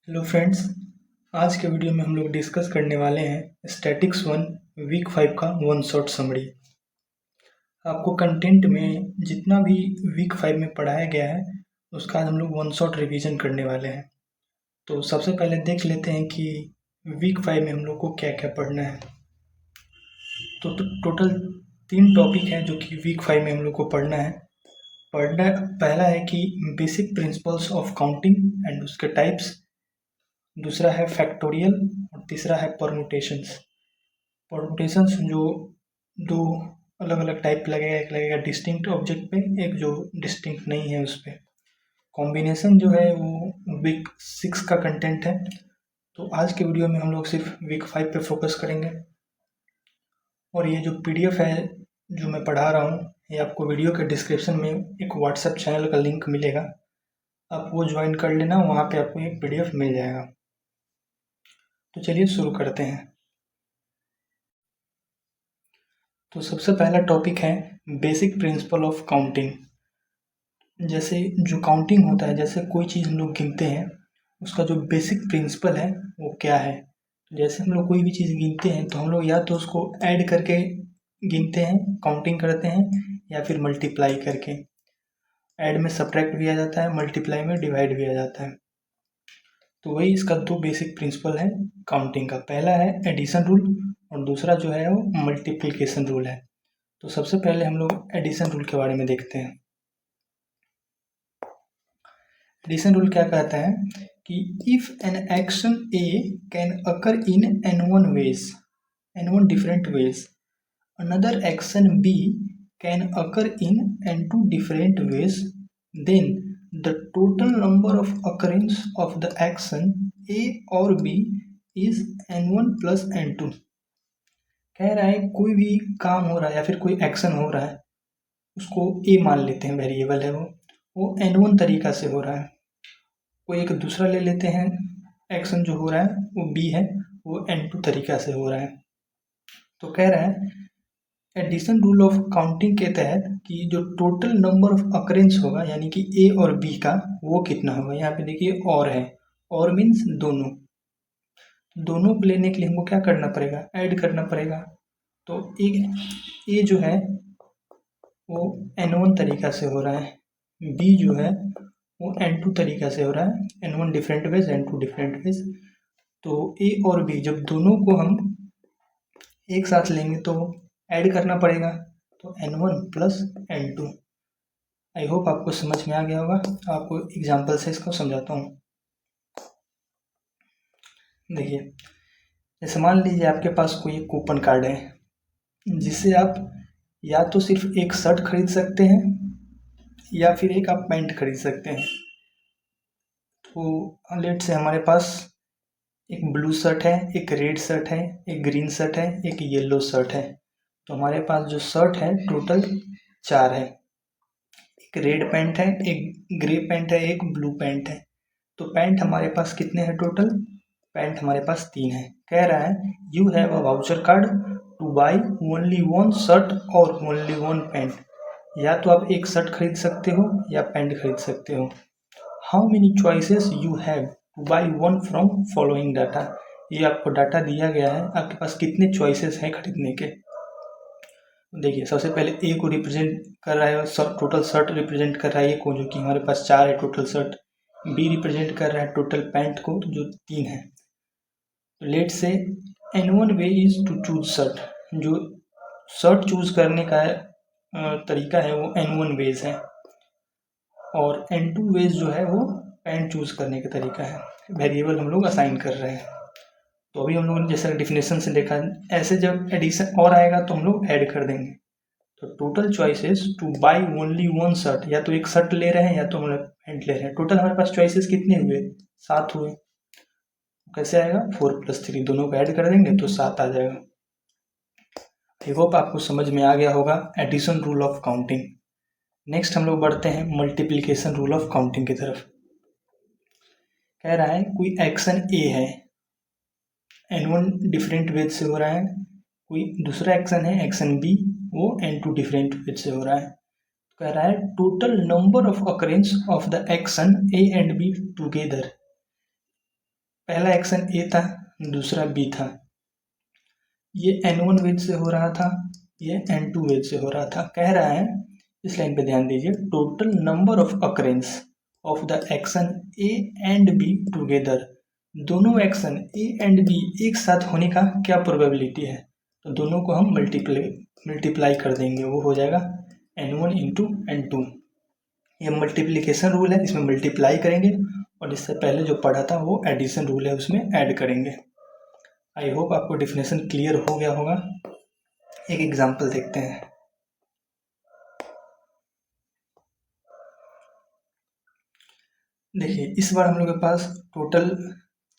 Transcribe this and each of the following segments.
Hello friends, आज के video में हम लोग डिस्कस करने वाले हैं स्टैटिक्स 1 वीक 5 का वन शॉट समरी। आपको कंटेंट में जितना भी वीक 5 में पढ़ाया गया है उसका आज हम लोग वन शॉट रिवीजन करने वाले हैं। तो सबसे पहले देख लेते हैं कि वीक 5 में हम लोग को क्या क्या पढ़ना है। तो टोटल 3 टॉपिक हैं जो कि वीक 5 में हम लोग को पढ़ना है। पहला है कि basic principles of counting and उसके टाइप्स, दूसरा है फैक्टोरियल और तीसरा है परमुटेशंस। परमुटेशंस जो दो अलग अलग टाइप लगेगा, एक लगेगा डिस्टिंक्ट ऑब्जेक्ट पे, एक जो डिस्टिंक्ट नहीं है उस पर। कॉम्बिनेशन जो है वो वीक 6 का कंटेंट है। तो आज के वीडियो में हम लोग सिर्फ वीक 5 पे फोकस करेंगे। और ये जो पीडीएफ है जो मैं पढ़ा रहा हूँ, ये आपको वीडियो के डिस्क्रिप्शन में एक व्हाट्सएप चैनल का लिंक मिलेगा, आप वो ज्वाइन कर लेना, वहाँ पे आपको एक पीडीएफ मिल जाएगा। तो चलिए शुरू करते हैं। तो सबसे पहला टॉपिक है बेसिक प्रिंसिपल ऑफ काउंटिंग। जैसे जो काउंटिंग होता है, जैसे कोई चीज़ हम लोग गिनते हैं, उसका जो बेसिक प्रिंसिपल है वो क्या है। जैसे हम लोग कोई भी चीज़ गिनते हैं तो हम लोग या तो उसको ऐड करके गिनते हैं, काउंटिंग करते हैं, या फिर मल्टीप्लाई करके। ऐड में सब्ट्रैक्ट भी आ जाता है, मल्टीप्लाई में डिवाइड भी आ जाता है। तो वही इसका दो बेसिक प्रिंसिपल है काउंटिंग का। पहला है एडिशन रूल और दूसरा जो है वो मल्टीप्लिकेशन रूल है। तो सबसे पहले हम लोग एडिशन रूल के बारे में देखते हैं। एडिशन रूल क्या कहता है कि if an action A can occur in n1 ways, n1 different ways, another action B can occur in n2 different ways, then the total number of occurrence of the action A or B is n1 plus n2। कह रहा है कोई भी काम हो रहा है या फिर कोई एक्शन हो रहा है, उसको A मान लेते हैं, वेरिएबल है वो n1 तरीका से हो रहा है। कोई एक दूसरा ले लेते हैं, एक्शन जो हो रहा है वो B है, वो n2 तरीका से हो रहा है। तो कह रहा है एडिशन रूल ऑफ काउंटिंग के तहत कि जो टोटल नंबर ऑफ अकरेंस होगा, यानी कि A और B का, वो कितना होगा। यहाँ पे देखिए और है, और मीन्स दोनों को लेने के लिए हमको क्या करना पड़ेगा, ऐड करना पड़ेगा। तो A जो है वो n1 तरीका से हो रहा है, B जो है वो n2 तरीका से हो रहा है, n1 different ways, n2 different ways. तो A और B जब दोनों को हम एक साथ लेंगे तो ऐड करना पड़ेगा, तो n1 plus n2। I hope आपको समझ में आ गया होगा। आपको एग्जाम्पल से इसको समझाता हूँ। देखिए, जैसे मान लीजिए आपके पास कोई एक कूपन कार्ड है जिससे आप या तो सिर्फ एक शर्ट खरीद सकते हैं या फिर एक आप पैंट खरीद सकते हैं। तो लेट से हमारे पास एक ब्लू शर्ट है, एक रेड शर्ट है, एक ग्रीन शर्ट है, एक येलो शर्ट है। तो हमारे पास जो शर्ट है टोटल 4 है। एक रेड पैंट है, एक ग्रे पैंट है, एक ब्लू पैंट है। तो पैंट हमारे पास कितने हैं टोटल, पैंट हमारे पास 3 है। कह रहा है you have a voucher card two by only 1 shirt और ओनली 1 पैंट। या तो आप एक शर्ट खरीद सकते हो या पैंट खरीद सकते हो। How many choices you have two by one from following data. ये आपको डाटा दिया गया है, आपके पास कितने चॉइसेस हैं खरीदने के। देखिए, सबसे पहले ए को रिप्रेजेंट कर रहा है, टोटल शर्ट रिप्रेजेंट कर रहा है ए को, जो कि हमारे पास 4 है टोटल शर्ट। बी रिप्रेजेंट कर रहा है टोटल पैंट को, जो 3 है। तो let say n1 way is to choose shirt. जो शर्ट चूज करने का तरीका है वो n1 वेज है, और n2 वेज जो है वो पैंट चूज करने का तरीका है। वेरिएबल हम लोग असाइन कर रहे हैं। तो अभी हम लोगों ने जैसा डिफिनेशन से देखा, ऐसे जब एडिशन और आएगा तो हम लोग ऐड कर देंगे। तो total choices two by only 1 shirt, या तो एक शर्ट ले रहे हैं या तो हम लोग पैंट ले रहे हैं। टोटल हमारे पास चॉइसेस कितने हुए, 7 हुए। कैसे आएगा, 4 + 3, दोनों को ऐड कर देंगे तो 7 आ जाएगा। आई होप आपको समझ में आ गया होगा addition rule of counting. Next हम लोग बढ़ते हैं मल्टीप्लिकेशन रूल ऑफ काउंटिंग की तरफ। कह रहा है कोई एक्शन ए है, n1 डिफरेंट वेज से हो रहा है। कोई दूसरा एक्शन है एक्शन बी, वो n2 डिफरेंट वेज से हो रहा है। कह रहा है total number of occurrence of the action A and be together. पहला एक्शन ए था, दूसरा बी था। ये N1 वेज से हो रहा था, ये N2 वेज से हो रहा था। कह रहा है, इस लाइन पे ध्यान दीजिए, total number of occurrence of the action A and be together. दोनों एक्शन ए एंड बी एक साथ होने का क्या प्रोबेबिलिटी है? तो दोनों को हम मल्टीप्लाई कर देंगे, वो हो जाएगा N1 इंटू N2। ये मल्टीप्लिकेशन रूल है, इसमें मल्टीप्लाई करेंगे, और इससे पहले जो पढ़ा था वो एडिशन रूल है, उसमें ऐड करेंगे। आई होप आपको डिफिनेशन क्लियर हो गया होगा। एक एग्जांपल देखते हैं। देखिए, इस बार हम लोग के पास टोटल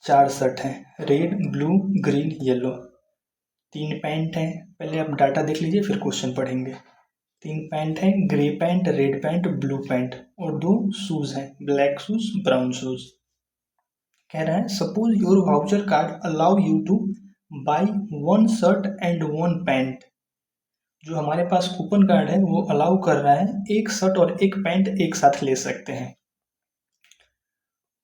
4 शर्ट हैं, red, blue, green, yellow. 3 pant हैं। पहले आप डाटा देख लीजिए, फिर क्वेश्चन पढ़ेंगे। 3 पैंट हैं, grey pant, red pant, blue pant, और 2 शूज हैं, ब्लैक शूज, ब्राउन शूज। कह रहा है, suppose your voucher card allow you two by 1 shirt and 1 pant. जो हमारे पास कूपन कार्ड है वो अलाउ कर रहा है 1 शर्ट और 1 पैंट एक साथ ले सकते हैं।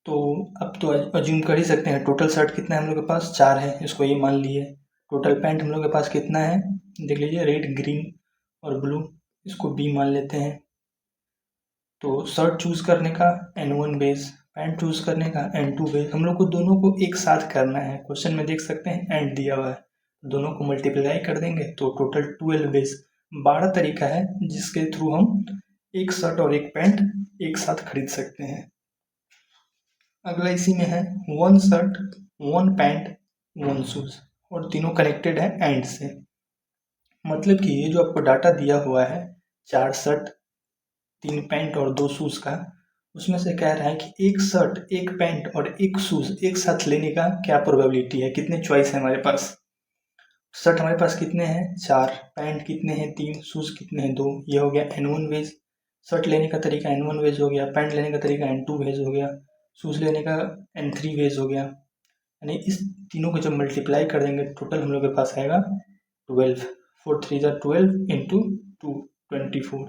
तो अब तो अज्यूम कर ही सकते हैं, टोटल शर्ट कितना है हम लोग के पास? 4 है, इसको ये मान लिए। टोटल पैंट हम लोग के पास कितना है? देख लीजिए, रेड, ग्रीन और ब्लू, इसको बी मान लेते हैं। तो शर्ट चूज करने का N1 बेस, पैंट चूज करने का N2 बेस। हम लोग को दोनों को एक साथ करना है। क्वेश्चन में देख सकते हैं एंड दिया हुआ है, दोनों को मल्टीप्लाई कर देंगे तो टोटल 12 बेस। 12 तरीका है जिसके थ्रू हम एक शर्ट और एक पैंट एक साथ खरीद सकते हैं। अगला इसी में है 1 शर्ट, 1 पैंट, 1 शूज, और तीनों कनेक्टेड है एंड से। मतलब कि ये जो आपको डाटा दिया हुआ है 4 शर्ट, 3 पैंट और 2 शूज का, उसमें से कह रहा है कि 1 शर्ट, 1 पैंट और 1 शूज एक साथ लेने का क्या प्रोबेबिलिटी है, कितने चॉइस है हमारे पास। शर्ट हमारे पास कितने हैं? 4, पैंट कितने हैं? 3, शूज कितने हैं? 2। ये हो गया N1 वेज। शर्ट लेने का तरीका N1 वेज हो गया, पैंट लेने का तरीका N2 वेज हो गया, शूज लेने का N3 वेज हो गया। यानी इस तीनों को जब मल्टीप्लाई कर देंगे टोटल हम लोग के पास आएगा 12। 4 3 12 इंटू 2 24।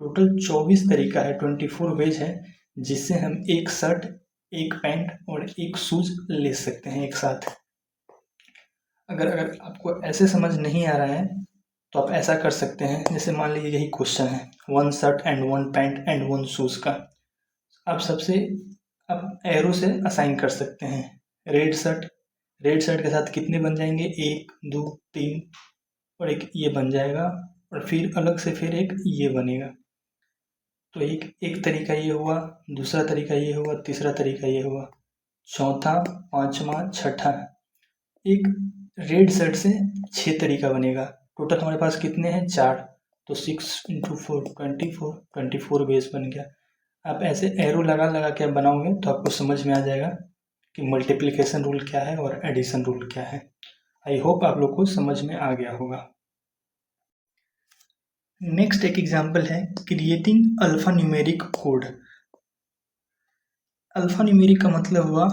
टोटल 24 तरीका है, 24 वेज है जिससे हम 1 शर्ट, 1 पैंट और 1 शूज ले सकते हैं एक साथ। अगर आपको ऐसे समझ नहीं आ रहा है तो आप ऐसा कर सकते हैं, जैसे मान लीजिए यही क्वेश्चन है 1 shirt and 1 pant and 1 shoes का। आप सबसे आप एरो से असाइन कर सकते हैं। रेड शर्ट के साथ कितने बन जाएंगे? 1 2 3 और एक ये बन जाएगा, और फिर अलग से फिर एक ये बनेगा। तो एक तरीका ये हुआ, दूसरा तरीका ये हुआ, तीसरा तरीका ये हुआ, चौथा, पांचवा, छठा। एक रेड शर्ट से 6 तरीका बनेगा। टोटल हमारे पास कितने हैं? 4। तो 6 इंटू 4 24 बेस बन गया। आप ऐसे एरो लगा के बनाओगे तो आपको समझ में आ जाएगा कि मल्टीप्लिकेशन रूल क्या है और एडिशन रूल क्या है। आई होप आप लोग को समझ में आ गया होगा। नेक्स्ट एक एग्जांपल है creating alpha numeric code. Alpha numeric का मतलब हुआ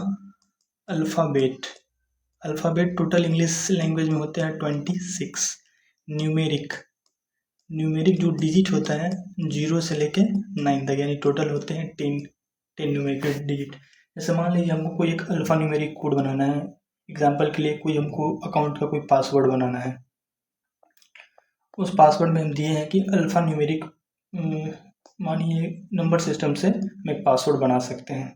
alphabet. Alphabet total English language में होते हैं 26। न्यूमेरिक जो डिजिट होता है 0 से लेके 9 तक, यानी टोटल होते हैं 10 न्यूमेरिकल डिजिट। जैसे मान लीजिए हमको कोई एक अल्फ़ा न्यूमेरिक कोड बनाना है, एग्जांपल के लिए कोई हमको अकाउंट का कोई पासवर्ड बनाना है। उस पासवर्ड में हम दिए हैं कि अल्फ़ा न्यूमेरिक, मानिए नंबर सिस्टम से हम एक पासवर्ड बना सकते हैं।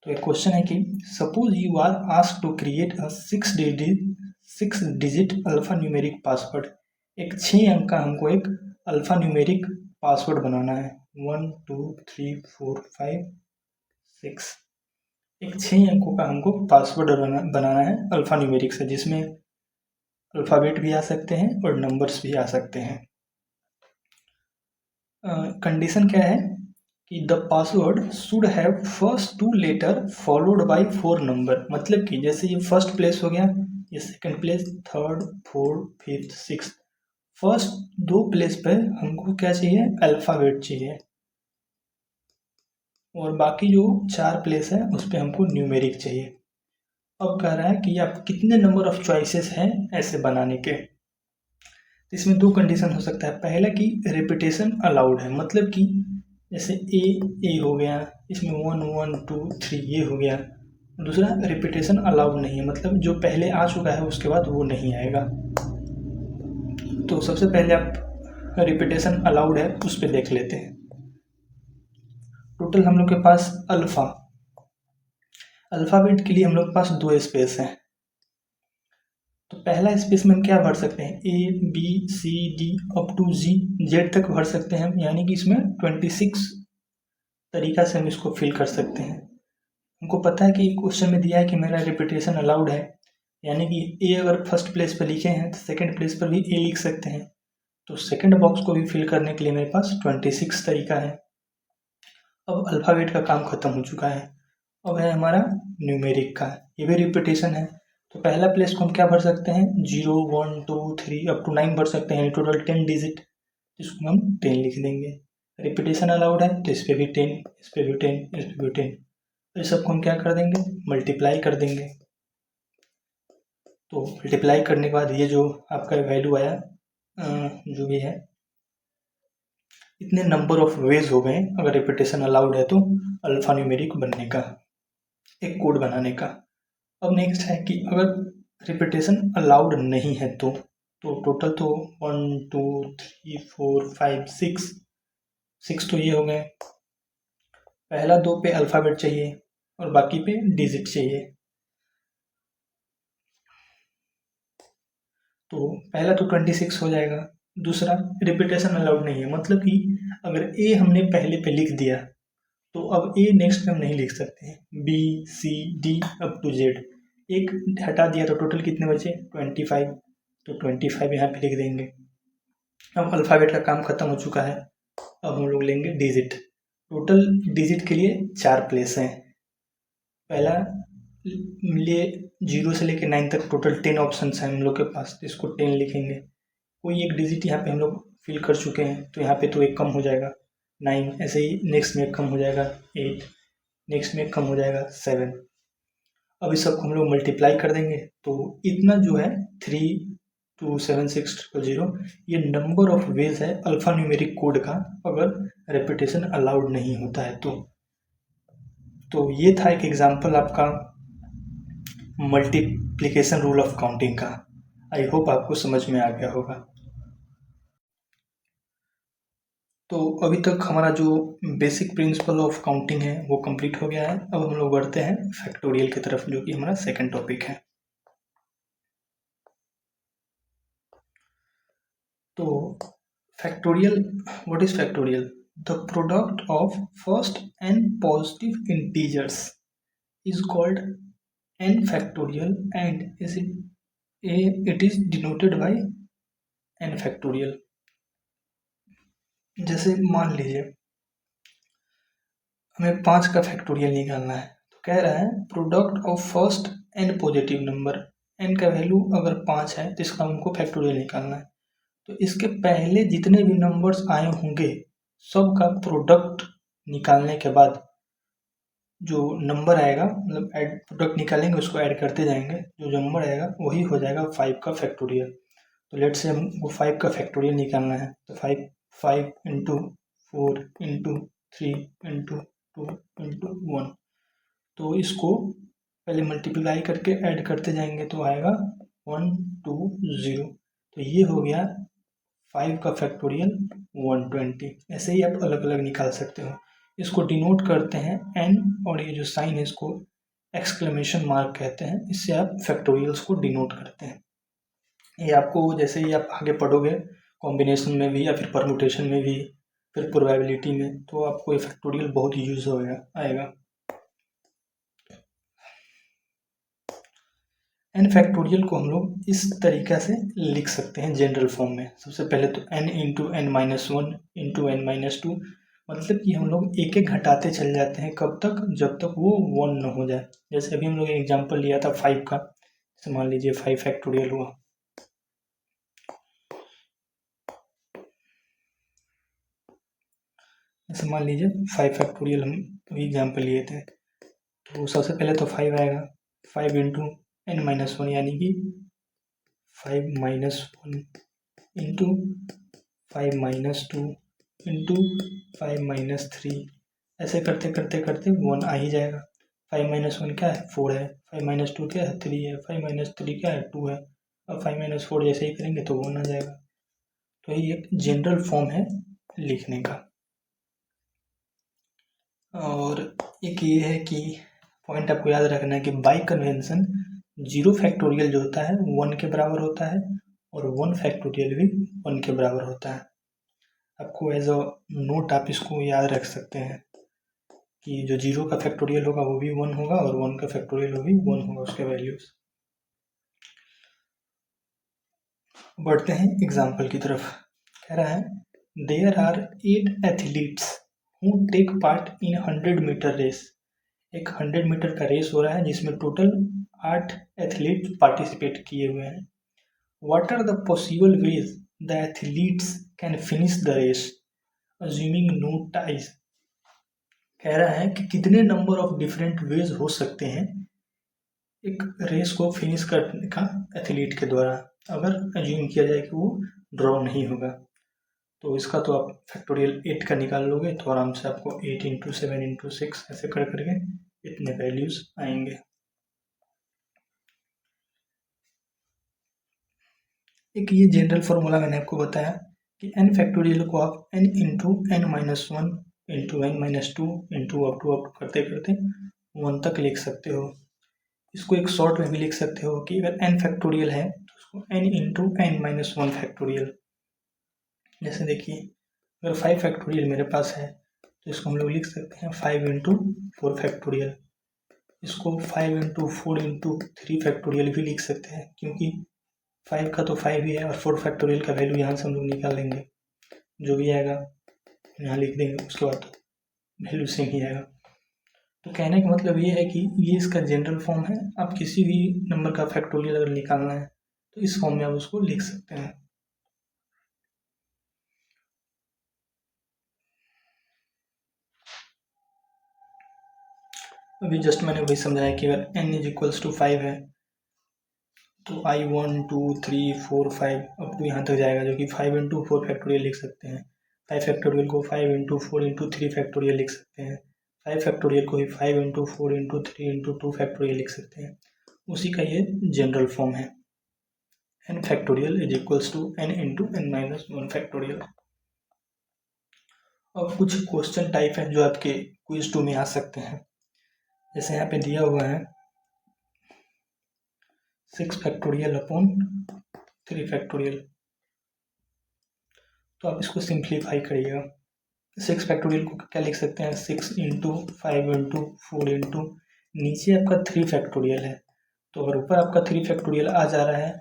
तो एक क्वेश्चन है कि suppose you are asked to create a 6 digit alphanumeric password. एक 6 अंक का हमको एक अल्फ़ा न्यूमेरिक पासवर्ड बनाना है। 1 2 3 4 5 6। एक 6 अंकों का हमको पासवर्ड बनाना है अल्फ़ा न्यूमेरिक से, जिसमें अल्फ़ाबेट भी आ सकते हैं और नंबर्स भी आ सकते हैं। कंडीशन क्या है कि the password should have first 2 letter followed by 4 number. मतलब कि जैसे ये फर्स्ट प्लेस हो गया, ये second place, third, fourth, fifth, sixth. First 2 place पे हमको क्या चाहिए? अल्फ़ाबेट चाहिए, और बाकी जो 4 प्लेस है उस पर हमको न्यूमेरिक चाहिए। अब कह रहा है कि आप कितने नंबर ऑफ चॉइसेस हैं ऐसे बनाने के। इसमें 2 कंडीशन हो सकता है। पहला कि रिपीटेशन अलाउड है, मतलब कि जैसे ए हो गया, इसमें 1 1 2 3 ये हो गया, दूसरा रिपीटेशन अलाउड नहीं है, मतलब जो पहले आ चुका है उसके बाद वो नहीं आएगा। तो सबसे पहले आप रिपीटेशन अलाउड है उस पर देख लेते हैं। टोटल हम लोग के पास अल्फ़ाबेट के लिए हम लोग के पास 2 स्पेस हैं। तो पहला स्पेस में हम क्या भर सकते हैं, ABCD अप टू Z तक भर सकते हैं, यानी कि इसमें 26 तरीका से हम इसको फिल कर सकते हैं। हमको पता है कि क्वेश्चन में दिया है कि मेरा रिपीटेशन अलाउड है, यानी कि A अगर फर्स्ट प्लेस पर लिखे हैं तो सेकंड प्लेस पर भी A लिख सकते हैं। तो सेकंड बॉक्स को भी फिल करने के लिए मेरे पास 26 तरीका है। अब अल्फ़ाबेट का काम खत्म हो चुका है, अब है हमारा न्यूमेरिक का, ये भी रिपीटेशन है। तो पहला प्लेस को हम क्या भर सकते हैं, 0 1 2 3 अप टू 9 भर सकते हैं, टोटल 10 डिजिट, जिसको हम 10 लिख देंगे। रिपीटेशन अलाउड है तो इस पर भी 10, इस पर भी 10, इस पर भी 10, तो इस सबको हम क्या कर देंगे, मल्टीप्लाई कर देंगे। तो मल्टीप्लाई करने के बाद ये जो आपका वैल्यू आया जो भी है, इतने नंबर ऑफ वेज हो गए अगर रिपीटेशन अलाउड है तो अल्फा न्यूमेरिक बनने का, एक कोड बनाने का। अब नेक्स्ट है कि अगर रिपीटेशन अलाउड नहीं है तो टोटल तो 1 2 3 4 5 6 तो ये हो गए। पहला 2 पे अल्फ़ाबेट चाहिए और बाकी पे डिजिट चाहिए। तो पहला तो 26 हो जाएगा। दूसरा रिपीटेशन अलाउड नहीं है, मतलब कि अगर ए हमने पहले पे लिख दिया तो अब ए नेक्स्ट में हम नहीं लिख सकते हैं, BCD अप टू Z, एक हटा दिया तो टोटल कितने बचे 25, तो 25 यहाँ पे लिख देंगे। अब अल्फ़ाबेट का काम खत्म हो चुका है, अब हम लोग लेंगे डिजिट। टोटल डिजिट के लिए 4 प्लेस हैं। पहला लिए 0 से लेकर 9 तक टोटल 10 ऑप्शन हैं हम लोग के पास, तो इसको 10 लिखेंगे। कोई एक डिजिट यहाँ पे हम लोग फिल कर चुके हैं तो यहाँ पे तो एक कम हो जाएगा 9, ऐसे ही नेक्स्ट में एक कम हो जाएगा 8, नेक्स्ट में एक कम हो जाएगा 7। अब इस सबको हम लोग मल्टीप्लाई कर देंगे तो इतना जो है 32760, ये नंबर ऑफ वेज है अल्फ़ा न्यूमेरिक कोड का अगर रेपिटेशन अलाउड नहीं होता है तो ये था एक एग्जांपल आपका मल्टीप्लिकेशन रूल ऑफ काउंटिंग का। आई होप आपको समझ में आ गया होगा। तो अभी तक हमारा जो बेसिक प्रिंसिपल ऑफ काउंटिंग है वो कंप्लीट हो गया है। अब हम लोग बढ़ते हैं फैक्टोरियल की तरफ, जो कि हमारा सेकंड टॉपिक है। तो factorial, what is factorial? The product of first n positive integers is called n factorial and it is denoted by n factorial. जैसे मान लीजिए हमें 5 का फैक्टोरियल निकालना है, तो कह रहा है product of first n positive number, n का वैल्यू अगर 5 है तो इसका हमको फैक्टोरियल निकालना है। तो इसके पहले जितने भी नंबर्स आए होंगे सब का प्रोडक्ट निकालने के बाद जो नंबर आएगा, मतलब ऐड प्रोडक्ट निकालेंगे उसको ऐड करते जाएंगे, जो नंबर आएगा वही हो जाएगा 5 का फैक्टोरियल। तो लेट से हमको 5 का फैक्टोरियल निकालना है, तो 5 इंटू 4 इंटू 3 इंटू 2 इंटू 1, तो इसको पहले मल्टीप्लाई करके ऐड करते जाएंगे तो आएगा 120। तो ये हो गया 5 का फैक्टोरियल 120। ऐसे ही आप अलग अलग निकाल सकते हो। इसको डिनोट करते हैं n, और ये जो साइन है इसको एक्सक्लेमेशन मार्क कहते हैं, इससे आप फैक्टोरियल्स को डिनोट करते हैं। ये आपको जैसे ही आप आगे पढ़ोगे कॉम्बिनेशन में भी या फिर परमुटेशन में भी, फिर प्रोबेबिलिटी में, तो आपको ये फैक्टोरियल बहुत यूज आएगा। n फैक्टोरियल को हम लोग इस तरीक़ा से लिख सकते हैं जनरल फॉर्म में। सबसे पहले तो n into n minus 1 into n minus 2, मतलब कि हम लोग एक एक घटाते चल जाते हैं, कब तक, जब तक वो 1 न हो जाए। जैसे अभी हम लोग एग्जांपल लिया था 5 का, जैसे मान लीजिए 5 फैक्टोरियल हुआ, जैसे मान लीजिए 5 फैक्टोरियल हम अभी एग्जाम्पल लिए थे। तो सबसे पहले तो 5 आएगा, 5 इंटू n माइनस 1, यानी कि 5 minus 1 into 5 minus 2 into 5 minus 3, ऐसे करते करते करते 1 आ ही जाएगा। 5 - 1 क्या है 4 है, 5 - 2 क्या है 3 है, 5 - 3 क्या है 2 है। अब 5 - 4 जैसे ही करेंगे तो 1 आ जाएगा। तो ये एक जनरल फॉर्म है लिखने का। और एक ये है कि पॉइंट आपको याद रखना है कि बाय कन्वेंशन 0 फैक्टोरियल जो होता है 1 के बराबर होता है और 1 फैक्टोरियल भी 1 के बराबर होता है। आपको एज अ नोट आप इसको याद रख सकते हैं कि जो 0 का फैक्टोरियल होगा वो भी 1 होगा और 1 का फैक्टोरियल वो भी 1 होगा उसके वैल्यूज। बढ़ते हैं एग्जाम्पल की तरफ। कह रहा है there are 8 athletes who take part in 100 metre race. एक 100 मीटर का रेस हो रहा है जिसमें टोटल 8 एथलीट पार्टिसिपेट किए हुए हैं। What are the possible ways the athletes can finish the race assuming no ties. कह रहा है कि कितने नंबर ऑफ डिफरेंट वेज हो सकते हैं एक रेस को फिनिश करने का एथलीट के द्वारा, अगर अज्यूम किया जाए कि वो ड्रॉ नहीं होगा। तो इसका तो आप फैक्टोरियल 8 का निकाल लोगे तो आराम से आपको 8 × 7 × 6 ऐसे कर करके इतने वैल्यूज आएंगे। एक ये जनरल फॉर्मूला मैंने आपको बताया कि n फैक्टोरियल को आप n × n - 1 × n - 2 × up to करते करते 1 तक लिख सकते हो। इसको एक शॉर्ट में भी लिख सकते हो कि अगर n फैक्टोरियल है तो उसको n × n - 1 फैक्टोरियल। जैसे देखिए अगर 5 फैक्टोरियल मेरे पास है तो इसको हम लोग लिख सकते हैं 5 × 4 फैक्टोरियल। इसको 5 × 4 × 3 फैक्टोरियल भी लिख सकते हैं क्योंकि 5 का तो 5 ही है और 4 फैक्टोरियल का वैल्यू यहाँ से हम लोग निकाल लेंगे, जो भी आएगा यहाँ लिख देंगे, उसके बाद वैल्यू सेम ही आएगा। तो कहने का मतलब ये है कि ये इसका जनरल फॉर्म है। आप किसी भी नंबर का फैक्टोरियल अगर निकालना है तो इस फॉर्म में आप उसको लिख सकते हैं। अभी जस्ट मैंने वही समझाया कि अगर n = 5 है तो I1 2 3 4 5 अप टू यहाँ तक जाएगा, जो कि 5 × 4 फैक्टोरियल लिख सकते हैं। 5 फैक्टोरियल को 5 × 4 × 3 फैक्टोरियल लिख सकते हैं। 5 फैक्टोरियल को ही 5 × 4 × 3 × 2 फैक्टोरियल लिख सकते हैं। उसी का ये जनरल फॉर्म है n factorial = n × n - 1 factorial. अब कुछ क्वेश्चन टाइप हैं जो आपके क्विज 2 में आ सकते हैं। जैसे यहाँ पे दिया हुआ है 6 फैक्टोरियल अपॉन 3 फैक्टोरियल, तो आप इसको सिंप्लीफाई करिएगा। 6 फैक्टोरियल को क्या लिख सकते हैं 6 × 5 × 4 × नीचे आपका 3 फैक्टोरियल है, तो अगर ऊपर आपका 3 फैक्टोरियल आ जा रहा है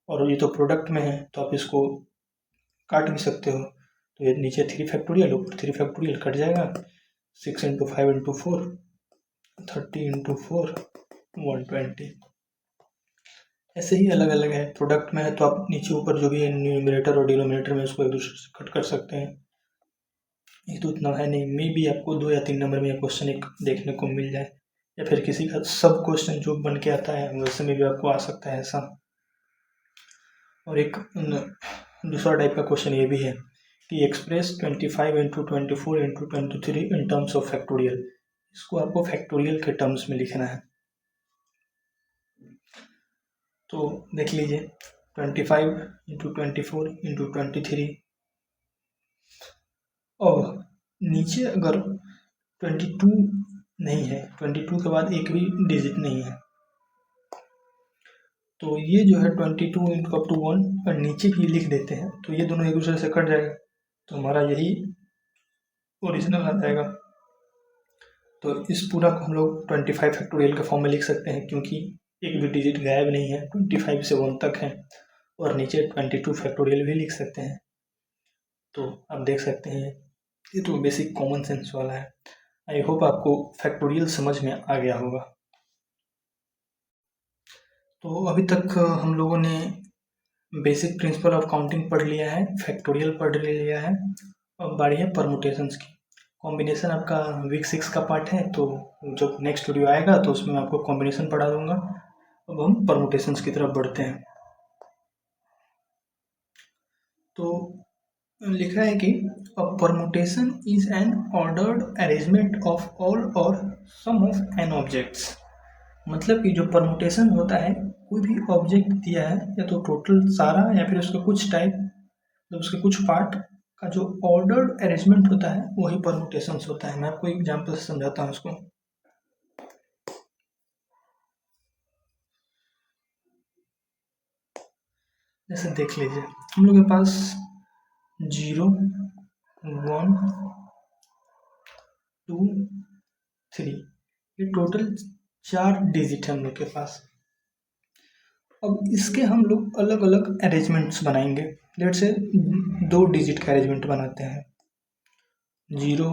और ये तो प्रोडक्ट में है तो आप इसको काट भी सकते हो। तो ये नीचे 3 फैक्टोरियल ऊपर 3 फैक्टोरियल कट जाएगा। 6 × 5 × 4 30 × 4 120। ऐसे ही अलग अलग है। प्रोडक्ट में है तो आप नीचे ऊपर जो भी है न्यूमरेटर और डिनोमिनेटर में उसको एक दूसरे से कट कर सकते हैं। ये तो उतना है नहीं, मे भी आपको 2 या 3 नंबर में क्वेश्चन एक देखने को मिल जाए, या फिर किसी का सब क्वेश्चन जो बन के आता है वैसे में भी आपको आ सकता है ऐसा। और एक दूसरा टाइप का क्वेश्चन ये भी है कि express 25 × 24 × 23 in terms of factorial. इसको आपको फैक्टोरियल के टर्म्स में लिखना है। तो देख लीजिए 25 × 24 × 23 और नीचे अगर 22 नहीं है, 22 के बाद एक भी डिजिट नहीं है, तो ये जो है 22 × up to 1 और नीचे भी लिख देते हैं तो ये दोनों एक दूसरे से कट जाएगा, तो हमारा यही ओरिजिनल आ जाएगा। तो इस पूरा को हम लोग 25 फैक्टोरियल के फॉर्म में लिख सकते हैं क्योंकि एक भी डिजिट गायब नहीं है, 25 से 1 तक है, और नीचे 22 फैक्टोरियल भी लिख सकते हैं। तो आप देख सकते हैं ये तो बेसिक कॉमन सेंस वाला है। आई होप आपको फैक्टोरियल समझ में आ गया होगा। तो अभी तक हम लोगों ने बेसिक प्रिंसिपल ऑफ काउंटिंग पढ़ लिया है, फैक्टोरियल पढ़ लिया है, अब बारी है परमुटेशंस की। कॉम्बिनेशन आपका वीक 6 का पार्ट है, तो जब नेक्स्ट वीडियो आएगा तो उसमें मैं आपको कॉम्बिनेशन पढ़ा दूंगा। अब हम परमुटेशंस की तरफ बढ़ते हैं। तो लिखा है कि a permutation is an ordered arrangement of all or some of N objects. मतलब कि जो परमुटेशन होता है, कोई भी ऑब्जेक्ट दिया है या तो टोटल सारा या फिर उसका कुछ टाइप, तो उसके कुछ पार्ट का जो ऑर्डर्ड अरेंजमेंट होता है वही परमुटेशंस होता है। मैं आपको एग्जांपल से समझाता हूँ इसको। जैसे देख लीजिए, हम लोग के पास 0 1 2 3 ये टोटल 4 डिजिट है हम लोग के पास। अब इसके हम लोग अलग अलग अरेंजमेंट्स बनाएंगे। लेट से 2 डिजिट का अरेंजमेंट बनाते हैं। 0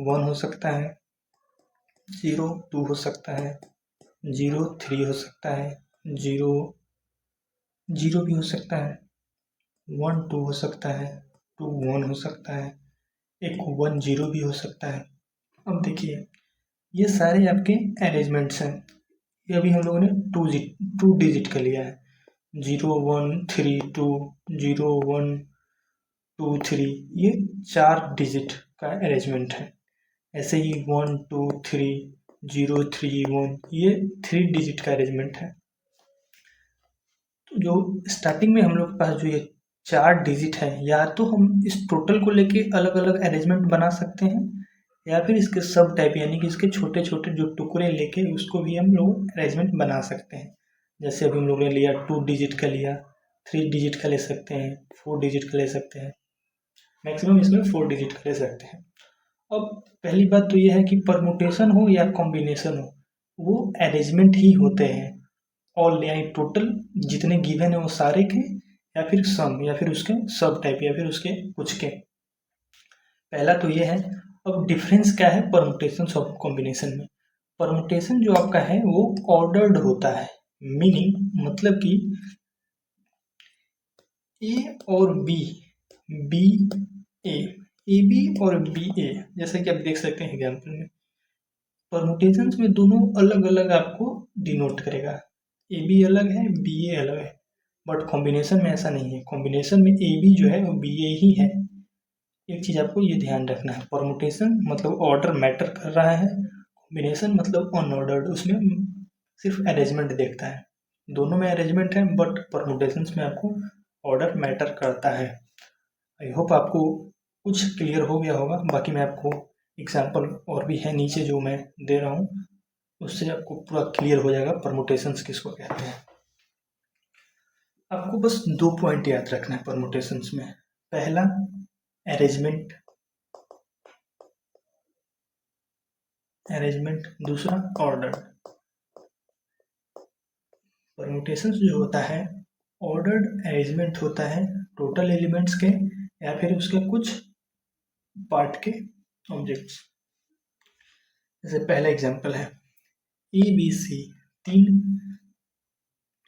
1 हो सकता है, 0 2 हो सकता है, 0 3 हो सकता है, 0 0 भी हो सकता है, 1 2 हो सकता है, 2 1 हो सकता है, एक 1 0 भी हो सकता है। अब देखिए, ये सारे आपके अरेंजमेंट्स हैं। ये अभी हम लोगों ने 2 डिजिट का लिया है। 0 1 3 2, 0 1 2 3, ये 4 डिजिट का अरेंजमेंट है। ऐसे ही 1 2 3 0 3 1, ये 3 डिजिट का अरेंजमेंट है। तो जो स्टार्टिंग में हम लोग के पास जो ये 4 डिजिट है, या तो हम इस टोटल को लेके अलग अलग अरेंजमेंट बना सकते हैं, या फिर इसके सब टाइप यानी कि इसके छोटे छोटे जो टुकड़े लेके उसको भी हम लोग अरेंजमेंट बना सकते हैं। जैसे अभी हम लोग ने लिया 2 डिजिट का लिया, 3 डिजिट का ले सकते हैं, 4 डिजिट का ले सकते हैं, मैक्सिमम इसमें 4 डिजिट का ले सकते हैं। अब पहली बात तो ये है कि परमुटेशन हो या कॉम्बिनेशन हो, वो अरेंजमेंट ही होते हैं। ऑल यानी टोटल जितने गिवन है वो सारे के, या फिर सम, या फिर उसके सब टाइप, या फिर उसके कुछ के। पहला तो ये है। अब डिफरेंस क्या है परमुटेशन और कॉम्बिनेशन में? परमुटेशन जो आपका है वो ऑर्डर्ड होता है, मीनिंग मतलब कि ए और बी, बी ए बी और बी ए, जैसे कि आप देख सकते हैं एग्जाम्पल में। परमुटेशंस में दोनों अलग अलग आपको डिनोट करेगा, ए बी अलग है, बी ए अलग है। बट कॉम्बिनेशन में ऐसा नहीं है। कॉम्बिनेशन में ए बी जो है वो बी ए ही है। एक चीज़ आपको ये ध्यान रखना है, परमुटेशन मतलब ऑर्डर मैटर कर रहा है, कॉम्बिनेशन मतलब अनऑर्डर्ड, उसमें सिर्फ अरेंजमेंट देखता है। दोनों में अरेंजमेंट है, बट परमुटेशंस में आपको ऑर्डर मैटर करता है। आई होप आपको कुछ क्लियर हो गया होगा। बाकी मैं आपको एग्जाम्पल और भी है नीचे जो मैं दे रहा हूँ, उससे आपको पूरा क्लियर हो जाएगा परमुटेशंस किसको कहते हैं। आपको बस 2 पॉइंट याद रखना है परमुटेशंस में। पहला अरेंजमेंट, दूसरा ऑर्डर। परमुटेशंस जो होता है ऑर्डर्ड अरेंजमेंट होता है टोटल एलिमेंट्स के, या फिर उसके कुछ पार्ट के ऑब्जेक्ट्स। जैसे पहला एग्जांपल है ए बी सी, 3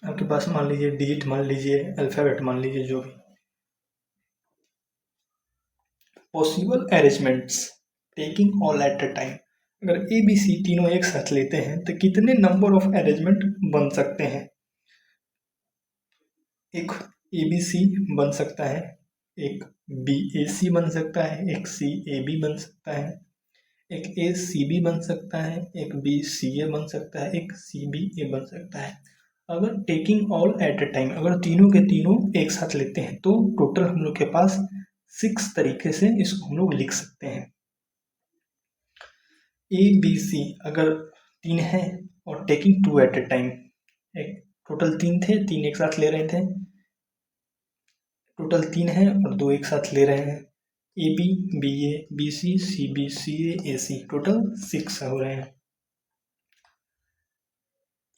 आपके पास मान लीजिए डिजिट, मान लीजिए अल्फ़ाबेट, मान लीजिए जो भी। Possible arrangements taking all at a time. अगर ए बी सी तीनों एक साथ लेते हैं तो कितने नंबर ऑफ अरेंजमेंट बन सकते हैं? एक ए बी सी बन सकता है, एक बी ए सी बन सकता है, एक सी ए बी बन सकता है, एक ए सी बी बन सकता है, एक बी सी ए बन सकता है, एक सी बी ए बन सकता है। अगर taking all at a time, अगर तीनों के तीनों एक साथ लेते हैं तो टोटल हम लोग के पास 6 तरीके से इसको हम लोग लिख सकते हैं। ए बी सी अगर 3 है और टेकिंग 2 एट अ टाइम, एक टोटल 3 थे, 3 एक साथ ले रहे थे, टोटल 3 है और 2 एक साथ ले रहे हैं। A B, B A, B C A C, total 6 हो रहे हैं।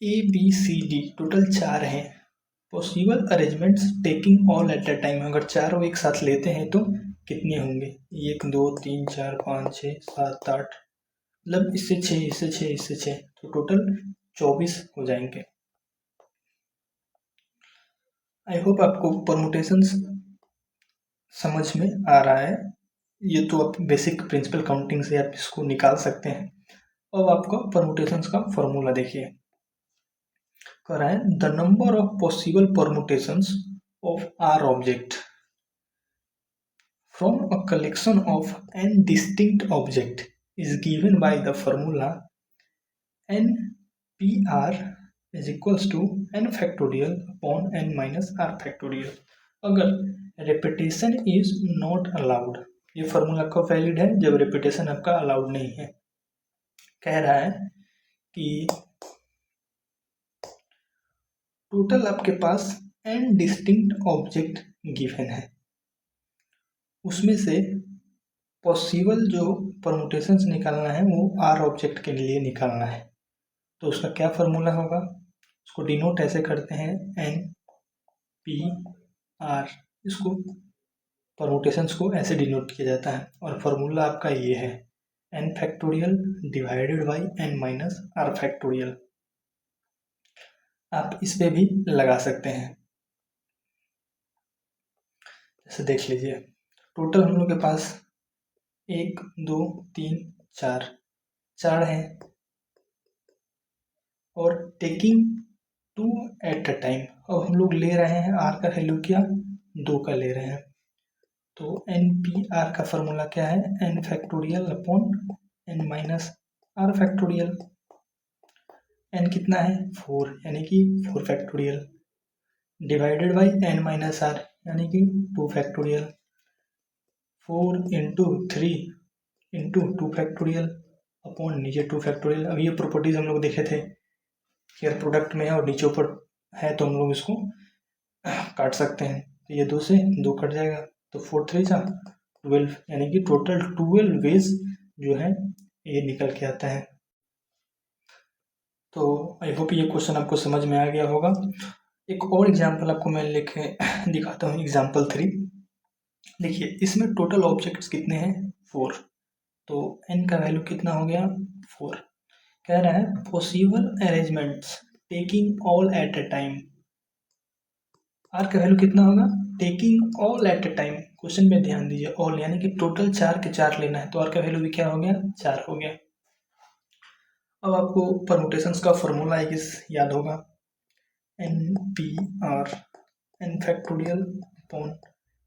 A B C D total 4 हैं। Possible arrangements taking all at a time, अगर चारों एक साथ लेते हैं तो कितने होंगे? 1 2 3 4 5 6 7 8, मतलब इससे 6, इससे 6, इससे 6, तो टोटल 24 हो जाएंगे। आई होप आपको परमुटेशंस समझ में आ रहा है। ये तो आप बेसिक प्रिंसिपल काउंटिंग से आप इसको निकाल सकते हैं। अब आपका परमुटेशंस का फॉर्मूला देखिए, कह रहा है the number of possible permutations of R object from a collection of n distinct object is given by the formula npr is equals to n factorial upon n minus r factorial। अगर repetition is not allowed, ये formula कब valid है? जब repetition आपका allowed नहीं है। कह रहा है कि टोटल आपके पास n डिस्टिंक्ट ऑब्जेक्ट गिवन है, उसमें से पॉसिबल जो परमुटेशंस निकालना है वो r ऑब्जेक्ट के लिए निकालना है। तो उसका क्या फॉर्मूला होगा? उसको डिनोट ऐसे करते हैं n p r, इसको परमुटेशंस को ऐसे डिनोट किया जाता है और फॉर्मूला आपका ये है n factorial divided by n minus r factorial. आप इस पे भी लगा सकते हैं। जैसे देख लीजिए, टोटल हम लोग के पास 1 2 3 4 हैं और टेकिंग 2 एट अ टाइम। अब हम लोग ले रहे हैं r का वैल्यू क्या? 2 का ले रहे हैं। तो NPR का फॉर्मूला क्या है? n factorial upon n minus r factorial. n कितना है? 4, यानी कि 4 factorial divided by n minus r यानी कि 2 factorial. 4 into 3 into 2 factorial upon नीचे 2 फैक्टोरियल। अब ये प्रॉपर्टीज हम लोग देखे थे कि अगर प्रोडक्ट में है और नीचे ऊपर है तो हम लोग इसको काट सकते हैं। तो ये 2 से 2 कट जाएगा, तो 4 3 जा 12, यानी कि टोटल 12 वेज जो है ये निकल के आता है। तो आई होप ये क्वेश्चन आपको समझ में आ गया होगा। एक और एग्जांपल आपको मैं लिखे दिखाता हूँ, एग्जांपल 3। देखिए, इसमें टोटल ऑब्जेक्ट्स कितने हैं? 4। तो n का वैल्यू कितना हो गया? 4। कह रहा है possible arrangements taking all at a time. r का वैल्यू कितना होगा? Taking all at a time. Question में ध्यान दीजिए, ऑल यानी कि टोटल 4 के 4 लेना है, तो r का वैल्यू भी क्या हो गया? 4 हो गया। अब आपको परमुटेशंस का फॉर्मूला याद होगा, NPR n factorial upon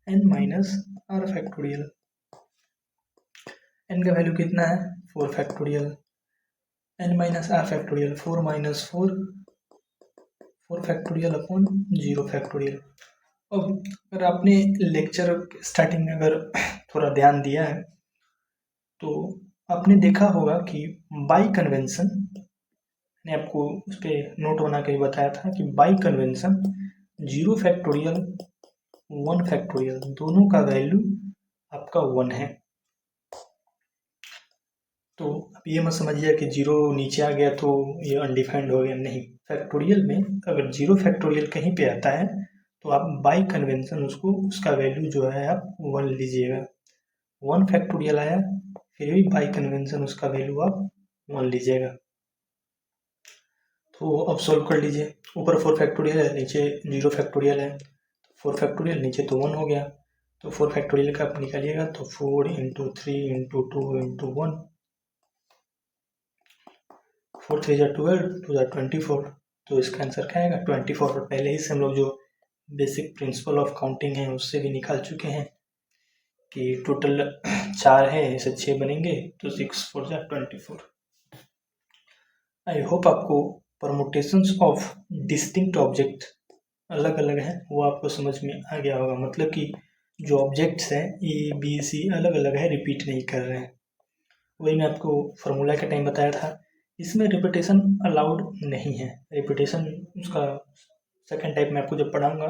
n minus r factorial. n का वैल्यू कितना है? 4 factorial. n minus r factorial 4 minus 4 factorial upon 0 factorial. अब अगर आपने लेक्चर स्टार्टिंग में अगर थोड़ा ध्यान दिया है तो आपने देखा होगा कि बाई कन्वेंशन, मैंने आपको उस पर नोट बना के बताया था कि बाई कन्वेंशन 0 फैक्टोरियल 1 फैक्टोरियल दोनों का वैल्यू आपका 1 है। तो अब ये मत समझिए कि 0 नीचे आ गया तो ये अनडिफाइंड हो गया, नहीं। फैक्टोरियल में अगर 0 फैक्टोरियल कहीं पे आता है तो आप बाई कन्वेंशन उसका वैल्यू जो है आप 1 लीजिएगा। 1 फैक्टोरियल आया फिर भी बाई कन्वेंशन उसका वैल्यू आप 1 लीजिएगा। तो अब सॉल्व कर लीजिए, ऊपर 4 फैक्टोरियल है, नीचे 0 फैक्टोरियल है। 4 फैक्टोरियल नीचे तो 1 हो गया, तो 4 फैक्टोरियल का आप निकालिएगा तो 4 इंटू 3 इंटू 2 इंटू 1, 4 3 जा 12, 2 जा 24। तो इसका आंसर क्या आएगा? 24। और पहले ही से हम लोग जो बेसिक प्रिंसिपल ऑफ काउंटिंग है उससे भी निकाल चुके हैं कि टोटल 4 है, इसे 6 बनेंगे तो 6 4 जा 24। आई होप आपको परमुटेशंस ऑफ डिस्टिंक्ट ऑब्जेक्ट अलग अलग हैं वो आपको समझ में आ गया होगा। मतलब कि जो ऑब्जेक्ट्स हैं ABC अलग अलग है, रिपीट नहीं कर रहे हैं। वही मैं आपको फार्मूला के टाइम बताया था, इसमें रिपीटेशन अलाउड नहीं है। रिपीटेशन उसका सेकंड टाइप में आपको जब पढ़ाऊंगा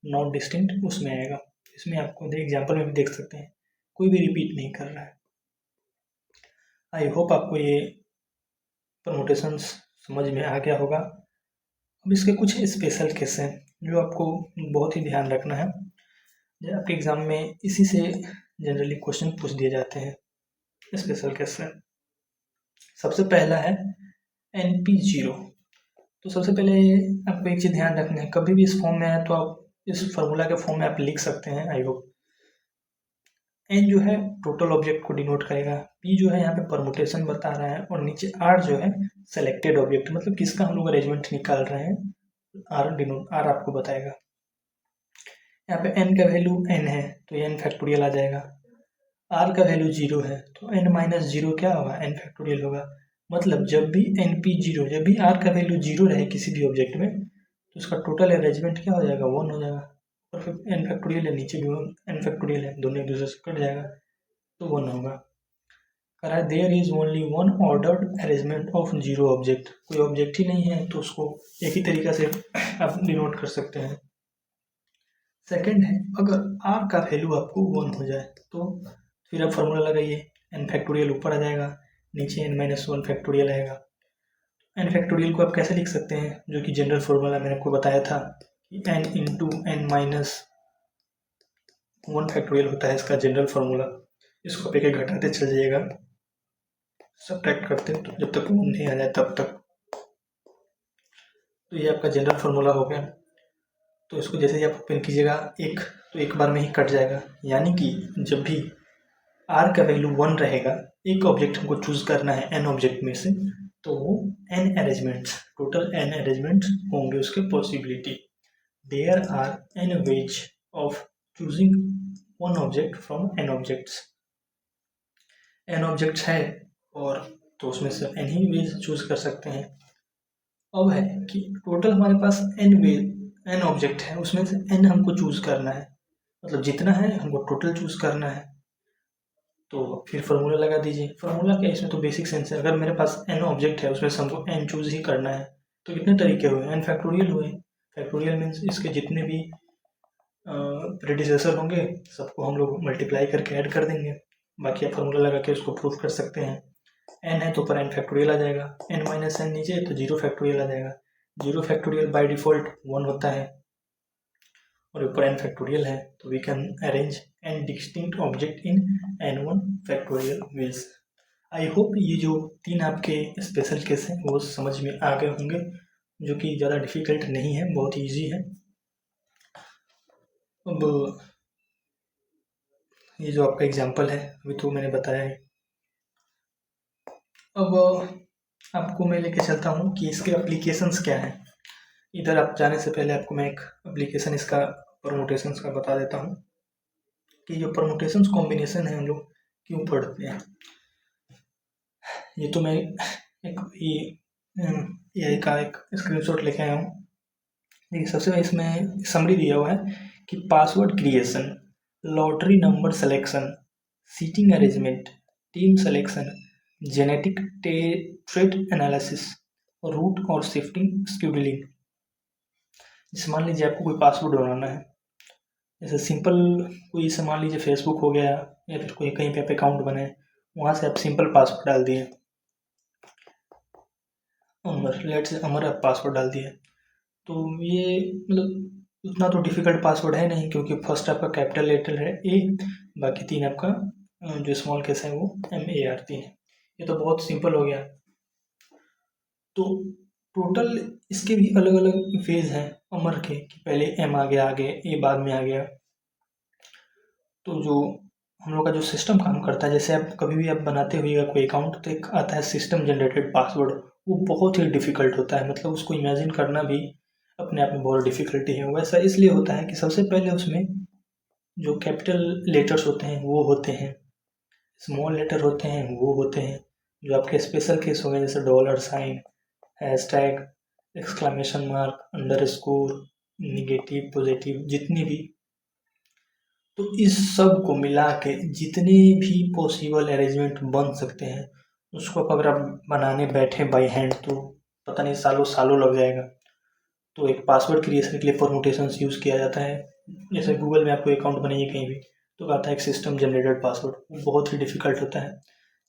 नॉट डिस्टिंक्ट उसमें आएगा। इसमें आपको एग्जाम्पल में भी देख सकते हैं, कोई भी रिपीट नहीं कर रहा है। आई होप आपको ये परमुटेशंस समझ में आ गया होगा। अब इसके कुछ स्पेशल केस हैं जो आपको बहुत ही ध्यान रखना है। आपके एग्ज़ाम में इसी से जनरली क्वेश्चन पूछ दिए जाते हैं स्पेशल केस से। सबसे पहला है NP0। तो सबसे पहले आपको एक चीज़ ध्यान रखना है, कभी भी इस फॉर्म में है तो आप इस फार्मूला के फॉर्म में आप लिख सकते हैं। आई होप N जो है टोटल ऑब्जेक्ट को डिनोट करेगा, P जो है यहाँ पे परमुटेशन बता रहा है, और नीचे R जो है सेलेक्टेड ऑब्जेक्ट, मतलब किसका हम लोग अरेंजमेंट निकाल रहे हैं, R आपको बताएगा। यहाँ पे n का वैल्यू n है तो n फैक्टोरियल आ जाएगा। आर का वैल्यू 0 है तो n माइनस 0 क्या होगा, n फैक्टोरियल होगा। मतलब जब भी np0, जब भी r का वैल्यू 0 रहे किसी भी ऑब्जेक्ट में तो उसका टोटल अरेंजमेंट क्या हो जाएगा, 1 हो जाएगा। और फिर n फैक्टोरियल है, नीचे भी n फैक्टोरियल है, दोनों एक दूसरे से कट जाएगा तो 1 होगा। कह रहा है there is only one ordered arrangement of 0 object, कोई ऑब्जेक्ट ही नहीं है तो उसको एक ही तरीका से आप डिनोट कर सकते हैं। सेकंड है अगर r का वैल्यू आपको 1 हो जाए तो फिर आप फार्मूला लगाइए, n फैक्टोरियल ऊपर आ जाएगा, नीचे n माइनस 1 फैक्टोरियल आएगा। n फैक्टोरियल को आप कैसे लिख सकते हैं, जो कि जनरल फार्मूला मैंने आपको बताया था कि n into n minus 1 factorial होता है इसका जनरल फार्मूला। इसको आप एक घटाते चल जाइएगा, सब्ट्रैक्ट करते तो जब तक 1 नहीं आ जाए तब तक। तो ये आपका जनरल फार्मूला हो गया। तो इसको जैसे ही आप ओपन कीजिएगा एक, तो एक बार में ही कट जाएगा, यानी कि जब भी r का वैल्यू 1 रहेगा, एक ऑब्जेक्ट हमको चूज करना है n ऑब्जेक्ट में से, तो वो n arrangements, total n arrangements होंगे उसके possibility. There are n ways of choosing one object from n objects. n objects है और तो उसमें से n ही वेज चूज कर सकते हैं। अब है कि टोटल हमारे पास n ऑब्जेक्ट है, उसमें से n हमको चूज करना है, मतलब जितना है हमको टोटल चूज करना है। तो फिर फार्मूला लगा दीजिए। फार्मूला क्या है, इसमें तो बेसिक सेंस है, अगर मेरे पास n ऑब्जेक्ट है उसमें से हमको n चूज ही करना है तो कितने तरीके हुए, n फैक्टोरियल हुए। फैक्टोरियल मीन्स इसके जितने भी प्रेडिसेसर होंगे सबको हम लोग मल्टीप्लाई करके ऐड कर देंगे, बाकी आप फार्मूला लगा के उसको प्रूफ कर सकते हैं। n है तो ऊपर n फैक्टोरियल आ जाएगा, n माइनस n नीचे तो 0 फैक्टोरियल आ जाएगा। 0 फैक्टोरियल बाय डिफॉल्ट 1 होता है और ऊपर n फैक्टोरियल है, तो we can arrange n distinct object in n1 factorial ways. I hope ये जो 3 आपके स्पेशल केस हैं वो समझ में आ गए होंगे, जो कि ज़्यादा डिफिकल्ट नहीं है, बहुत ईजी है। अब ये जो आपका एग्जाम्पल है अभी तो मैंने बताया है। अब आपको मैं लेके चलता हूँ कि इसके एप्लीकेशंस क्या हैं। इधर आप जाने से पहले आपको मैं एक एप्लीकेशन इसका परमुटेशंस का बता देता हूँ कि जो परमुटेशंस कॉम्बिनेशन है हम लोग क्यों पढ़ते हैं। ये तो मैं एक ये का एक स्क्रीनशॉट लेके आया हूँ। देखिए सबसे पहले इसमें समरी दिया हुआ है कि password creation, lottery number selection, seating arrangement, team selection, genetic trait analysis, route और शिफ्टिंग शेड्यूलिंग। जैसे मान लीजिए आपको कोई पासवर्ड बनाना है, जैसे सिंपल कोई से मान लीजिए फेसबुक हो गया या फिर कोई कहीं पे आप अकाउंट बनाए, वहाँ से आप सिंपल पासवर्ड डाल दिए, अमर आप पासवर्ड डाल दिए, तो ये मतलब उतना तो डिफ़िकल्ट पासवर्ड है नहीं, क्योंकि फर्स्ट आपका कैपिटल लेटर है ए, बाकी 3 आपका जो स्मॉल केस है वो MAR3 है। ये तो बहुत सिंपल हो गया। तो टोटल इसके भी अलग अलग फेज हैं अमर के, कि पहले M आ गया, आगे ए बाद में आ गया। तो जो हम लोग का जो सिस्टम काम करता है, जैसे आप कभी भी आप बनाते हुए कोई अकाउंट तो एक आता है सिस्टम जनरेटेड पासवर्ड, वो बहुत ही डिफ़िकल्ट होता है, मतलब उसको इमेजिन करना भी अपने आप में बहुत डिफ़िकल्टी है। वैसा इसलिए होता है कि सबसे पहले उसमें जो कैपिटल लेटर्स होते हैं वो होते हैं, स्मॉल लेटर होते हैं वो होते हैं, जो आपके स्पेशल केस हो गए जैसे $, hashtag, exclamation mark, underscore, negative, positive, जितनी भी, तो इस सब को मिला के जितने भी पॉसिबल अरेंजमेंट बन सकते हैं उसको अगर आप बनाने बैठे बाय हैंड तो पता नहीं सालों सालों लग जाएगा। तो एक पासवर्ड क्रिएशन के लिए परमुटेशंस यूज़ किया जाता है। जैसे गूगल में आपको अकाउंट बनाइए कहीं भी तो आता है एक सिस्टम जनरेटेड पासवर्ड, वो बहुत ही डिफ़िकल्ट होता है।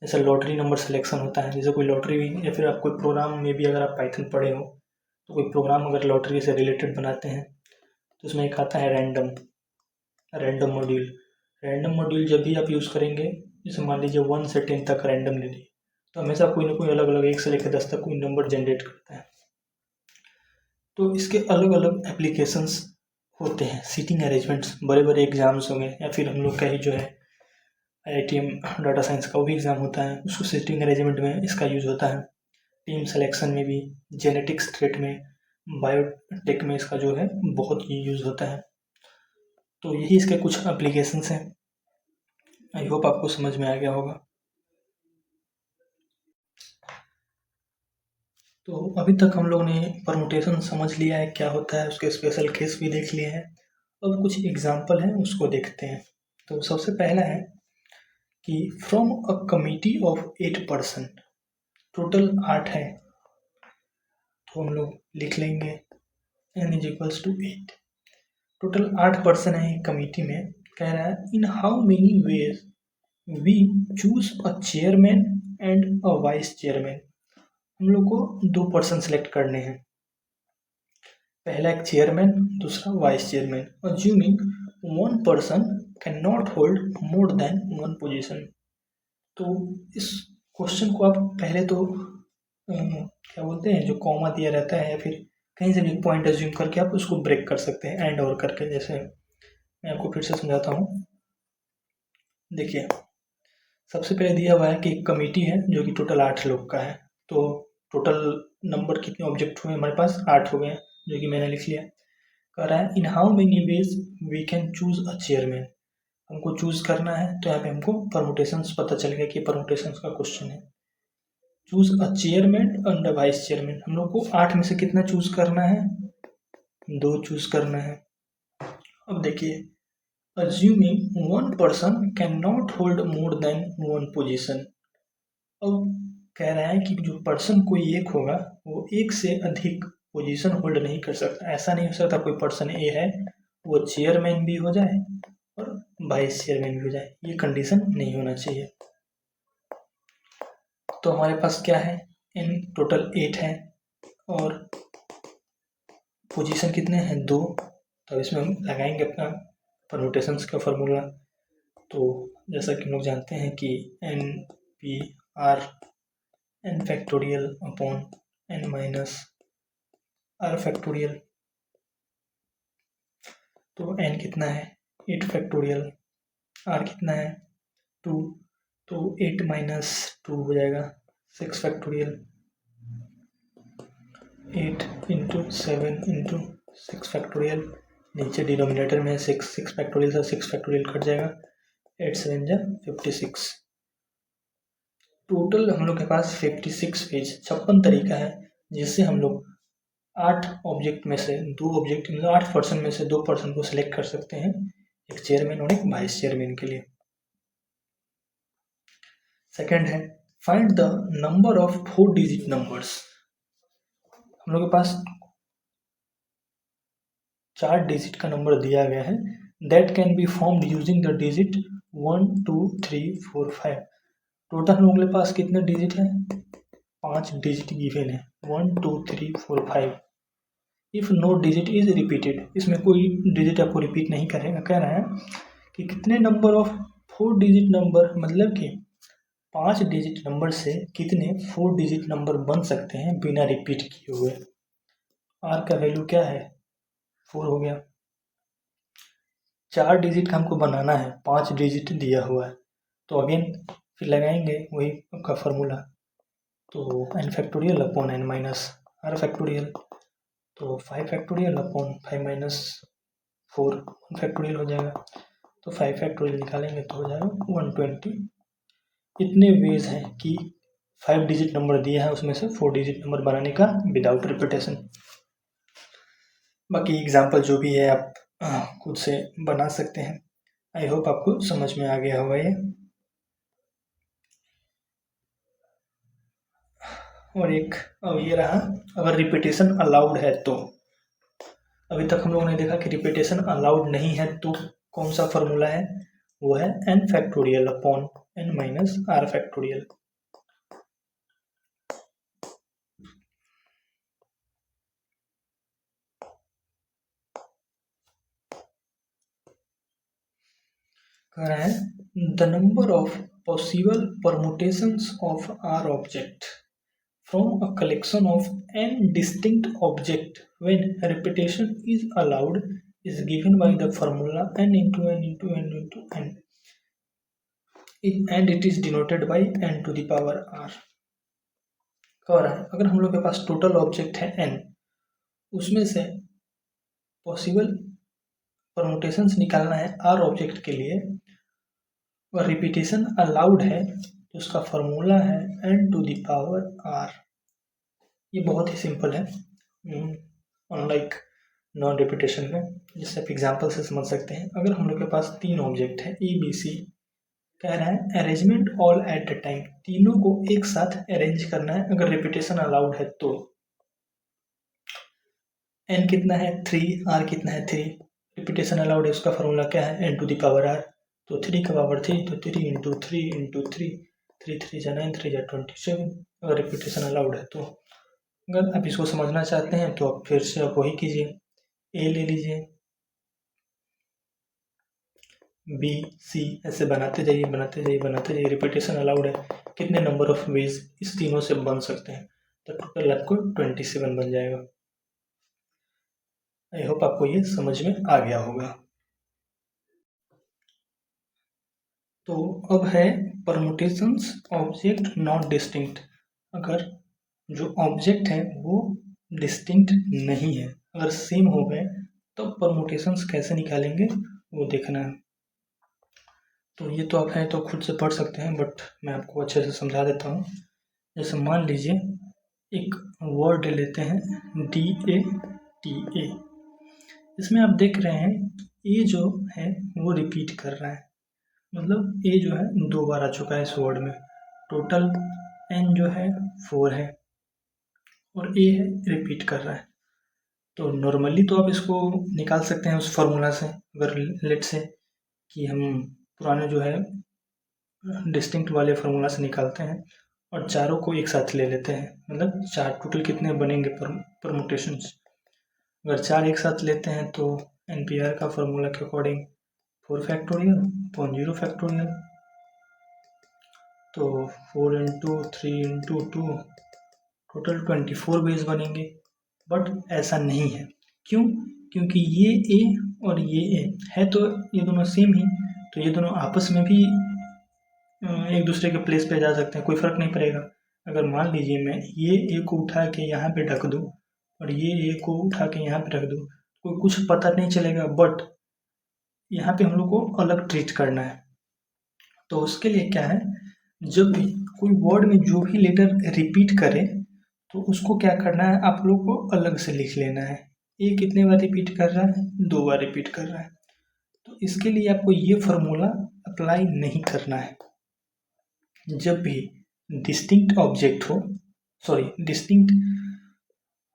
जैसे लॉटरी नंबर सिलेक्शन होता है, जैसे कोई लॉटरी भी या फिर आप कोई प्रोग्राम में भी अगर आप पाइथन पढ़े हो तो कोई प्रोग्राम अगर लॉटरी से रिलेटेड बनाते हैं तो उसमें एक आता है रैंडम मॉड्यूल। रैंडम मॉड्यूल जब भी आप यूज़ करेंगे, जैसे मान लीजिए 1 से 10 तक रैंडमली, तो हमेशा कोई ना कोई अलग अलग 1 से लेकर 10 तक कोई नंबर जनरेट करता है। तो इसके अलग अलग एप्लीकेशंस होते हैं। सीटिंग अरेंजमेंट्स, बड़े बड़े एग्जाम्स हो गए या फिर हम लोग का ही जो है IITM डाटा साइंस का वो भी एग्ज़ाम होता है, उसको सीटिंग अरेंजमेंट में इसका यूज़ होता है। टीम सिलेक्शन में भी, जेनेटिक्स ट्रेट में, बायोटेक में इसका जो है बहुत ही यूज़ होता है। तो यही इसके कुछ एप्लीकेशंस हैं। आई होप आपको समझ में आ गया होगा। तो अभी तक हम लोग ने परमुटेशन समझ लिया है क्या होता है, उसके स्पेशल केस भी देख लिए हैं। अब कुछ एग्जाम्पल हैं उसको देखते हैं। तो सबसे पहला है कि from a committee of 8 person, total 8 है, तो हम लोग लिख लेंगे n is equals to 8। Total 8 person है एक कमिटी में। कह रहा है in how many ways we choose a chairman and a vice chairman. हम लोग को 2 पर्सन सेलेक्ट करने हैं, पहला एक चेयरमैन, दूसरा vice chairman. Assuming one person can not hold more than one position. तो इस क्वेश्चन को आप पहले तो क्या बोलते हैं, जो कॉमा दिया रहता है या फिर कहीं से भी पॉइंट अज्यूम करके आप उसको ब्रेक कर सकते हैं एंड और करके। जैसे मैं आपको फिर से समझाता हूँ। देखिए, सबसे पहले दिया हुआ है कि एक कमेटी है जो कि टोटल 8 लोग का है। तो टोटल नंबर कितने ऑब्जेक्ट हुए हमारे पास, 8 हो गए, जो कि मैंने लिख लिया। कह रहा है in how many ways we can choose a chairman. हमको चूज करना है, तो यहाँ पे हमको परमुटेशंस पता चल गया कि परमुटेशंस का क्वेश्चन है। Choose a chairman and a vice chairman. हम लोग को 8 में से कितना चूज करना है, 2 चूज करना है। अब देखिए, assuming one person can not hold more than one position. अब कह रहा है कि जो पर्सन कोई एक होगा वो एक से अधिक पोजीशन होल्ड नहीं कर सकता। ऐसा नहीं हो सकता कोई पर्सन ए है वो चेयरमैन भी हो जाए और वाइस चेयरमैन भी हो जाए, ये कंडीशन नहीं होना चाहिए। तो हमारे पास क्या है, इन टोटल 8 है और पोजीशन कितने हैं, 2। तो इसमें हम लगाएंगे अपना परमुटेशंस का फॉर्मूला। तो जैसा कि हम लोग जानते हैं कि n P R n factorial upon n minus R factorial. तो एन कितना है, 8 फैक्टोरियल, आर कितना है 2, तो 8 माइनस 2 हो जाएगा 6 फैक्टोरियल। 8 इंटू 7 इंटू 6 फैक्टोरियल, नीचे डिनोमिनेटर में 6 फैक्टोरियल से 6 फैक्टोरियल कट जाएगा, 8 7 जा 56। टोटल हम लोग के पास 56 पेज 56 तरीका है जिससे हम लोग 8 ऑब्जेक्ट में से 2 ऑब्जेक्ट, मतलब 8 पर्सन में से 2 पर्सन को सिलेक्ट कर सकते हैं, एक चेयरमैन और एक वाइस चेयरमैन के लिए। सेकंड है find the number of 4 digit numbers. हम लोग के पास 4 डिजिट का नंबर दिया गया है, that can be formed using the digit 1 2 3 4 5। Total हम लोग के पास कितने डिजिट हैं, 5 डिजिट गिवन है, 1 2 3 4 5। If no digit is repeated, इसमें कोई डिजिट आपको रिपीट नहीं करेगा। कह रहा है कि कितने नंबर ऑफ 4 डिजिट नंबर, मतलब कि 5 डिजिट नंबर से कितने 4 डिजिट नंबर बन सकते हैं बिना रिपीट किए हुए। आर का वैल्यू क्या है, 4 हो गया। 4 डिजिट का हमको बनाना है, 5 डिजिट दिया हुआ है, तो अगेन फिर लगाएंगे वही का फॉर्मूला। तो n factorial upon n minus R factorial, तो 5 फैक्टोरियल अपॉन 5 माइनस 4 1 फैक्टोरियल हो जाएगा। तो 5 फैक्टोरियल निकालेंगे तो हो जाएगा 120। इतने वेज हैं कि 5 डिजिट नंबर दिया है उसमें से 4 डिजिट नंबर बनाने का विदाउट रिपीटेशन। बाकी एग्जाम्पल जो भी है आप खुद से बना सकते हैं। आई होप आपको समझ में आ गया होगा ये। और एक अब ये रहा, अगर रिपीटेशन अलाउड है तो। अभी तक हम लोगों ने देखा कि रिपीटेशन अलाउड नहीं है तो कौन सा फॉर्मूला है, वो है n factorial upon n minus R factorial. कह रहा है the number of possible permutations of R object from a collection of n distinct objects when repetition is allowed is given by the formula n into n into n into n, and it is denoted by n to the power r। कह रहा है अगर हम लोग के पास total object है n, उसमें से पॉसिबल परमुटेशंस निकालना है r ऑब्जेक्ट के लिए, और रिपीटेशन अलाउड है तो उसका फॉर्मूला है n⁻r। ये बहुत ही सिंपल है, अनलाइक नॉन रिपीटेशन में, जिससे आप एग्जाम्पल से समझ सकते हैं। अगर हम लोग के पास 3 ऑब्जेक्ट है ABC, कह रहा है arrangement all at a time, तीनों को एक साथ अरेंज करना है अगर रिपीटेशन अलाउड है तो। n कितना है 3, r कितना है 3, रिपीटेशन अलाउड है, उसका फॉर्मूला क्या है n⁻r। तो 3 का पावर 3, तो 3 इंटू 3 इंटू 3, 3 3 जा 9, 3 जा 27, अगर रिपीटेशन अलाउड है तो। अगर आप इसको समझना चाहते हैं तो आप फिर से आप वही कीजिए, ए ले लीजिए, बी सी, ऐसे बनाते जाइए बनाते जाइए बनाते जाइए, रिपीटेशन अलाउड है। कितने नंबर ऑफ वेज इस तीनों से बन सकते हैं, तो टोटल आपको 27 बन जाएगा। आई होप आपको ये समझ में आ गया होगा। तो अब है परमुटेशंस ऑब्जेक्ट नॉट डिस्टिंक्ट। अगर जो ऑब्जेक्ट है वो डिस्टिंक्ट नहीं है, अगर सेम हो गए तो परमुटेशंस कैसे निकालेंगे वो देखना है। तो ये तो आप है तो खुद से पढ़ सकते हैं, बट मैं आपको अच्छे से समझा देता हूँ। जैसे मान लीजिए एक वर्ड लेते हैं DATA, इसमें आप देख रहे हैं ए जो है वो रिपीट कर रहा है, मतलब ए जो है 2 बार आ चुका है इस वर्ड में। टोटल n जो है 4 है और ए है रिपीट कर रहा है। तो नॉर्मली तो आप इसको निकाल सकते हैं उस फॉर्मूला से, अगर लेट से कि हम पुराने जो है डिस्टिंक्ट वाले फार्मूला से निकालते हैं और चारों को एक साथ ले लेते हैं, मतलब 4 टोटल कितने बनेंगे परमुटेशंस। अगर 4 एक साथ लेते हैं तो NPR का फार्मूला के अकॉर्डिंग 4 फैक्टोरियल अपॉन 0 फैक्टोरियल, तो 4 इंटू 3 इंटू 2, टोटल 24 वेज बनेंगे। बट ऐसा नहीं है, क्यों? क्योंकि ये ए और ये ए है तो ये दोनों सेम ही, तो ये दोनों आपस में भी एक दूसरे के प्लेस पे जा सकते हैं, कोई फ़र्क नहीं पड़ेगा। अगर मान लीजिए मैं ये ए को उठा के यहाँ पे रख दूँ और ये ए को उठा के यहाँ पे रख दूँ, कोई कुछ पता नहीं चलेगा, बट यहाँ पे हम लोग को अलग ट्रीट करना है। तो उसके लिए क्या है, जब भी कोई वर्ड में जो भी लेटर रिपीट करे तो उसको क्या करना है, आप लोग को अलग से लिख लेना है। ए कितने बार रिपीट कर रहा है, 2 बार रिपीट कर रहा है, तो इसके लिए आपको ये फार्मूला अप्लाई नहीं करना है। जब भी डिस्टिंक्ट ऑब्जेक्ट हो, sorry distinct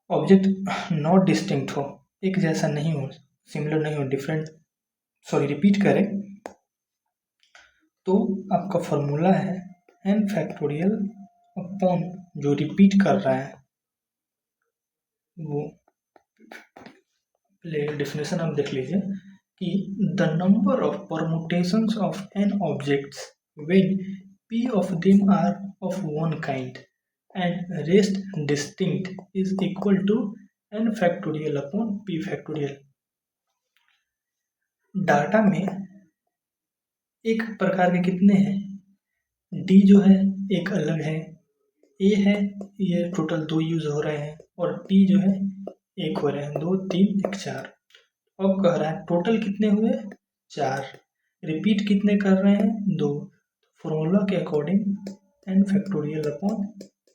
object not distinct हो, एक जैसा नहीं हो, सिमिलर नहीं हो, डिफरेंट, सॉरी रिपीट करे, तो आपका फॉर्मूला है n फैक्टोरियल अपॉन जो रिपीट कर रहा है वो, डेफिनेशन आप देख लीजिए कि the number of permutations of n objects when p of them are of one kind and rest distinct is equal to n factorial upon p factorial। Data में एक प्रकार के कितने हैं, d जो है एक अलग है, a है ये टोटल 2 यूज हो रहे हैं, और p जो है एक हो रहे हैं, 2 3 1 4। अब कह रहा है टोटल कितने हुए 4, रिपीट कितने कर रहे हैं 2, फॉर्मूला के according n factorial upon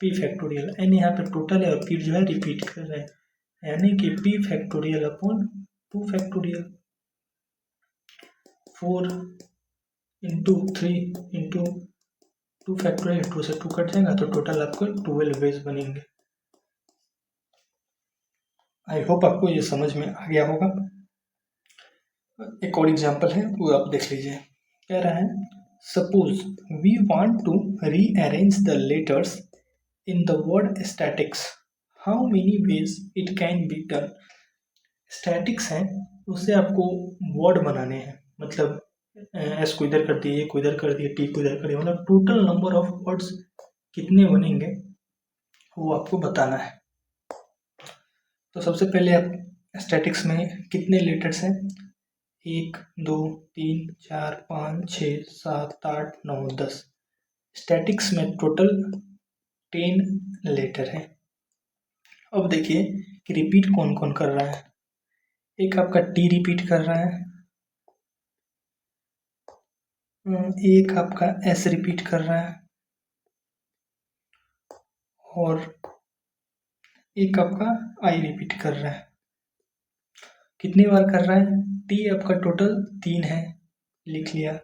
p factorial, n यहाँ पे टोटल है और p जो है रिपीट कर रहे हैं, यानी कि p factorial upon 2 factorial. 4 into 3 into 2 factorial, 2 से 2 कट जाएगा तो टोटल आपको 12 वेज बनेंगे। आई होप आपको ये समझ में आ गया होगा। एक और एग्जाम्पल है वो आप देख लीजिए। कह रहा है suppose we want to rearrange the letters in the word statics, how many ways it can be done. Statics है उससे आपको वर्ड बनाने हैं, मतलब एस को इधर कर दिए, ए को इधर कर दिए, टी को इधर कर दिए, मतलब टोटल नंबर ऑफ वर्ड्स कितने बनेंगे वो आपको बताना है। तो सबसे पहले आप स्टैटिक्स में कितने लेटर्स हैं, 1 2 3 4 5 6 7 8 9 10, स्टैटिक्स में टोटल 10 लेटर हैं। अब देखिए कि रिपीट कौन कौन कर रहा है, एक आपका टी रिपीट कर रहा है, एक आपका एस रिपीट कर रहा है और एक आपका आई रिपीट कर रहा है। कितनी बार कर रहा है? टी आपका टोटल 3 है, लिख लिया।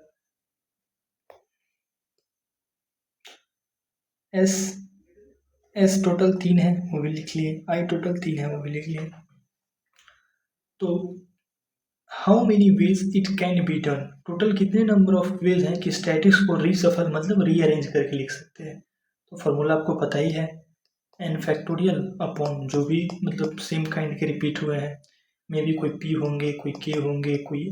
एस एस टोटल 3 है, वो भी लिख लिए। आई टोटल 3 है, वो भी लिख लिए। तो how many ways it can be done, total कितने नंबर ऑफ वेज हैं कि स्टैटिक्स को रीसफल मतलब रीअरेंज करके लिख सकते हैं। तो फॉर्मूला आपको पता ही है, एन फैक्टोरियल अपॉन जो भी मतलब सेम काइंड के रिपीट हुए हैं, मे भी कोई पी होंगे, कोई के होंगे, कोई